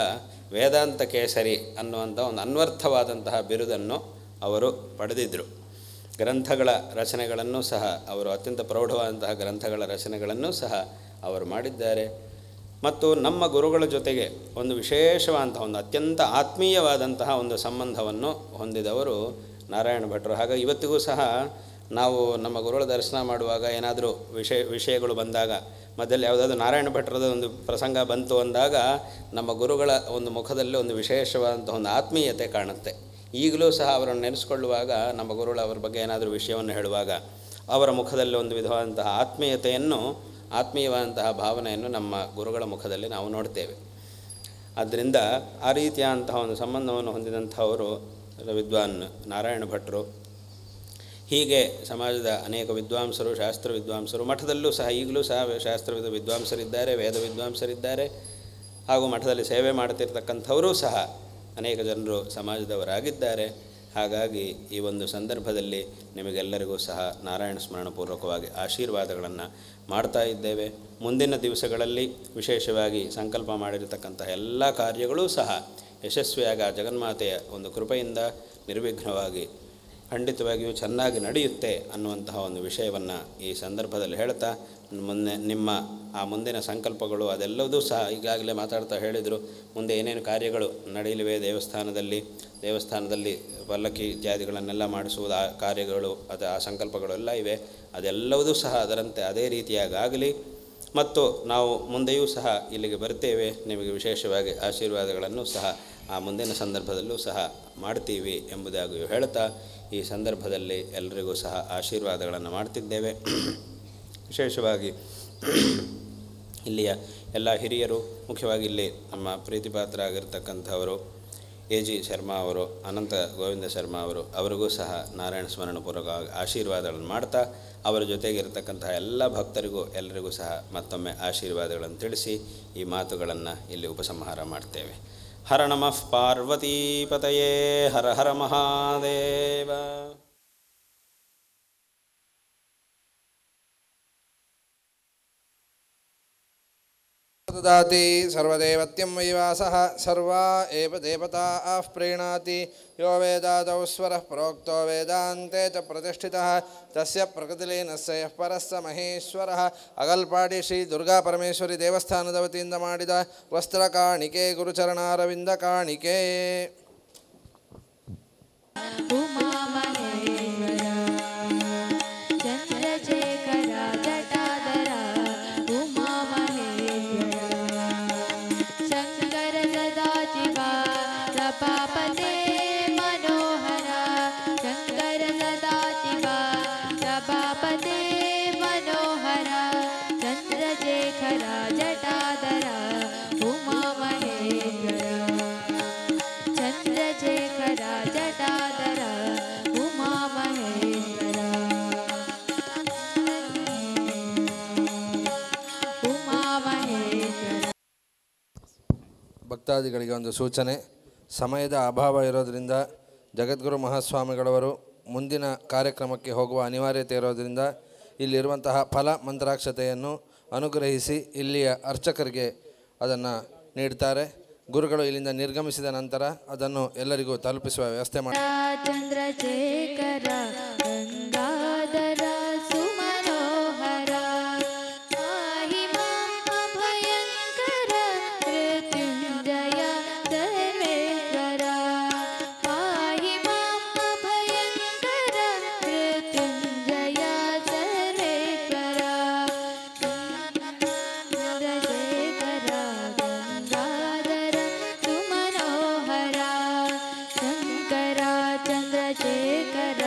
ವೇದಾಂತ ಕೇಸರಿ ಅನ್ನುವಂಥ ಒಂದು ಅನ್ವರ್ಥವಾದಂತಹ ಬಿರುದನ್ನು ಅವರು ಪಡೆದಿದ್ದರು. ಗ್ರಂಥಗಳ ರಚನೆಗಳನ್ನು ಸಹ ಅವರು ಅತ್ಯಂತ ಪ್ರೌಢವಾದಂತಹ ಗ್ರಂಥಗಳ ರಚನೆಗಳನ್ನು ಸಹ ಅವರು ಮಾಡಿದ್ದಾರೆ. ಮತ್ತು ನಮ್ಮ ಗುರುಗಳ ಜೊತೆಗೆ ಒಂದು ವಿಶೇಷವಾದಂತಹ ಒಂದು ಅತ್ಯಂತ ಆತ್ಮೀಯವಾದಂತಹ ಒಂದು ಸಂಬಂಧವನ್ನು ಹೊಂದಿದವರು ನಾರಾಯಣ ಭಟ್ರು. ಹಾಗಾಗಿ ಇವತ್ತಿಗೂ ಸಹ ನಾವು ನಮ್ಮ ಗುರುಗಳ ದರ್ಶನ ಮಾಡುವಾಗ ಏನಾದರೂ ವಿಷಯಗಳು ಬಂದಾಗ, ಮಧ್ಯದಲ್ಲಿ ಯಾವುದಾದ್ರೂ ನಾರಾಯಣ ಭಟ್ರದ ಒಂದು ಪ್ರಸಂಗ ಬಂತು ಅಂದಾಗ ನಮ್ಮ ಗುರುಗಳ ಒಂದು ಮುಖದಲ್ಲಿ ಒಂದು ವಿಶೇಷವಾದಂಥ ಒಂದು ಆತ್ಮೀಯತೆ ಕಾಣುತ್ತೆ. ಈಗಲೂ ಸಹ ಅವರನ್ನು ನೆನೆಸ್ಕೊಳ್ಳುವಾಗ ನಮ್ಮ ಗುರುಗಳು ಅವರ ಬಗ್ಗೆ ಏನಾದರೂ ವಿಷಯವನ್ನು ಹೇಳುವಾಗ ಅವರ ಮುಖದಲ್ಲಿ ಒಂದು ವಿಧವಾದಂತಹ ಆತ್ಮೀಯವಾದಂತಹ ಭಾವನೆಯನ್ನು ನಮ್ಮ ಗುರುಗಳ ಮುಖದಲ್ಲಿ ನಾವು ನೋಡ್ತೇವೆ. ಆದ್ದರಿಂದ ಆ ರೀತಿಯಾದಂತಹ ಒಂದು ಸಂಬಂಧವನ್ನು ಹೊಂದಿದಂಥವರು ವಿದ್ವಾನ್ ನಾರಾಯಣ ಭಟ್ರು. ಹೀಗೆ ಸಮಾಜದ ಅನೇಕ ವಿದ್ವಾಂಸರು, ಶಾಸ್ತ್ರ ವಿದ್ವಾಂಸರು, ಮಠದಲ್ಲೂ ಸಹ ಈಗಲೂ ಸಹ ಶಾಸ್ತ್ರ ವಿದ್ವಾಂಸರಿದ್ದಾರೆ, ವೇದ ವಿದ್ವಾಂಸರಿದ್ದಾರೆ, ಹಾಗೂ ಮಠದಲ್ಲಿ ಸೇವೆ ಮಾಡ್ತಿರ್ತಕ್ಕಂಥವರೂ ಸಹ ಅನೇಕ ಜನರು ಸಮಾಜದವರಾಗಿದ್ದಾರೆ. ಹಾಗಾಗಿ ಈ ಒಂದು ಸಂದರ್ಭದಲ್ಲಿ ನಿಮಗೆಲ್ಲರಿಗೂ ಸಹ ನಾರಾಯಣ ಸ್ಮರಣಪೂರ್ವಕವಾಗಿ ಆಶೀರ್ವಾದಗಳನ್ನು ಮಾಡ್ತಾ ಇದ್ದೇವೆ. ಮುಂದಿನ ದಿವಸಗಳಲ್ಲಿ ವಿಶೇಷವಾಗಿ ಸಂಕಲ್ಪ ಮಾಡಿರತಕ್ಕಂತಹ ಎಲ್ಲ ಕಾರ್ಯಗಳೂ ಸಹ ಯಶಸ್ವಿಯಾಗಿ ಆ ಜಗನ್ಮಾತೆಯ ಒಂದು ಕೃಪೆಯಿಂದ ನಿರ್ವಿಘ್ನವಾಗಿ ಖಂಡಿತವಾಗಿಯೂ ಚೆನ್ನಾಗಿ ನಡೆಯುತ್ತೆ ಅನ್ನುವಂತಹ ಒಂದು ವಿಷಯವನ್ನು ಈ ಸಂದರ್ಭದಲ್ಲಿ ಹೇಳ್ತಾ, ನಿಮ್ಮ ಆ ಮುಂದಿನ ಸಂಕಲ್ಪಗಳು ಅದೆಲ್ಲವೂ ಸಹ ಈಗಾಗಲೇ ಮಾತಾಡ್ತಾ ಹೇಳಿದರು. ಮುಂದೆ ಏನೇನು ಕಾರ್ಯಗಳು ನಡೆಯಲಿವೆ ದೇವಸ್ಥಾನದಲ್ಲಿ ಪಲ್ಲಕ್ಕಿ ಇತ್ಯಾದಿಗಳನ್ನೆಲ್ಲ ಮಾಡಿಸುವುದು, ಆ ಕಾರ್ಯಗಳು ಆ ಸಂಕಲ್ಪಗಳು ಎಲ್ಲ ಇವೆ. ಅದೆಲ್ಲವೂ ಸಹ ಅದರಂತೆ ಅದೇ ರೀತಿಯಾಗಿ ಆಗಲಿ. ಮತ್ತು ನಾವು ಮುಂದೆಯೂ ಸಹ ಇಲ್ಲಿಗೆ ಬರ್ತೇವೆ, ನಿಮಗೆ ವಿಶೇಷವಾಗಿ ಆಶೀರ್ವಾದಗಳನ್ನು ಸಹ ಆ ಮುಂದಿನ ಸಂದರ್ಭದಲ್ಲೂ ಸಹ ಮಾಡ್ತೀವಿ ಎಂಬುದಾಗಿಯೂ ಹೇಳ್ತಾ ಈ ಸಂದರ್ಭದಲ್ಲಿ ಎಲ್ಲರಿಗೂ ಸಹ ಆಶೀರ್ವಾದಗಳನ್ನು ಮಾಡ್ತಿದ್ದೇವೆ. ವಿಶೇಷವಾಗಿ ಇಲ್ಲಿಯ ಎಲ್ಲ ಹಿರಿಯರು, ಮುಖ್ಯವಾಗಿ ಇಲ್ಲಿ ನಮ್ಮ ಪ್ರೀತಿಪಾತ್ರ ಆಗಿರ್ತಕ್ಕಂಥವರು AG ಶರ್ಮಾ ಅವರು, ಅನಂತ ಗೋವಿಂದ ಶರ್ಮಾ ಅವರಿಗೂ ಸಹ ನಾರಾಯಣ ಸ್ಮರಣಪೂರ್ವಕವಾಗಿ ಆಶೀರ್ವಾದಗಳನ್ನು ಮಾಡ್ತಾ, ಅವರ ಜೊತೆಗಿರತಕ್ಕಂತಹ ಎಲ್ಲ ಭಕ್ತರಿಗೂ ಎಲ್ಲರಿಗೂ ಸಹ ಮತ್ತೊಮ್ಮೆ ಆಶೀರ್ವಾದಗಳನ್ನು ತಿಳಿಸಿ ಈ ಮಾತುಗಳನ್ನು ಇಲ್ಲಿ ಉಪಸಂಹಾರ ಮಾಡ್ತೇವೆ. ಹರ ನಮಃ ಪಾರ್ವತೀಪತಯೇ, ಹರ ಹರ ಮಹಾದೇವ. ददाति सर्वदेवत्यं वैवासः सर्वा एव देवताः प्रीणाति यो वेदादौ स्वरः प्रोक्तो वेदान्ते च प्रतिष्ठितः तस्य प्रकृतिलीनस्य यः परस्य महेश्वरः. अगल्पाಡಿ ಶ್ರೀ ದುರ್ಗಾ ಪರಮೇಶ್ವರಿ ದೇವಸ್ಥಾನದ ವತಿಯಿಂದ ಮಾಡಿದ ವಸ್ತ್ರ ಕಾಣಿಕೆ, ಗುರುಚರಣಾರವಿಂದ ಕಾಣಿಕೆ. ಭಕ್ತಾದಿಗಳಿಗೆ ಒಂದು ಸೂಚನೆ. ಸಮಯದ ಅಭಾವ ಇರೋದರಿಂದ ಜಗದ್ಗುರು ಮಹಾಸ್ವಾಮಿಗಳವರು ಮುಂದಿನ ಕಾರ್ಯಕ್ರಮಕ್ಕೆ ಹೋಗುವ ಅನಿವಾರ್ಯತೆ ಇರೋದರಿಂದ ಇಲ್ಲಿರುವಂತಹ ಫಲ ಮಂತ್ರಾಕ್ಷತೆಯನ್ನು ಅನುಗ್ರಹಿಸಿ ಇಲ್ಲಿಯ ಅರ್ಚಕರಿಗೆ ಅದನ್ನು ನೀಡ್ತಾರೆ. ಗುರುಗಳು ಇಲ್ಲಿಂದ ನಿರ್ಗಮಿಸಿದ ನಂತರ ಅದನ್ನು ಎಲ್ಲರಿಗೂ ತಲುಪಿಸುವ ವ್ಯವಸ್ಥೆ ಮಾಡಿ. ಚಂದ್ರಶೇಖರ ಗಂಗಾಧರ ಸುಮನೋಹರ ಮಾಹಿಮಾ ಭಯಂಕರ ಮೃತ್ಯುಂಜಯ ಸರ್ವೇಶ್ವರ ಮಾಹಿಮಾ ಭಯಂಕರ ಮೃತ್ಯುಂಜಯ ಸರ್ವೇಶ್ವರ ಚಂದ್ರಶೇಖರ ಗಂಗಾಧರ ಸುಮನೋಹರ ಶಂಕರ ಚಂದ್ರಶೇಖರ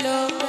बोलो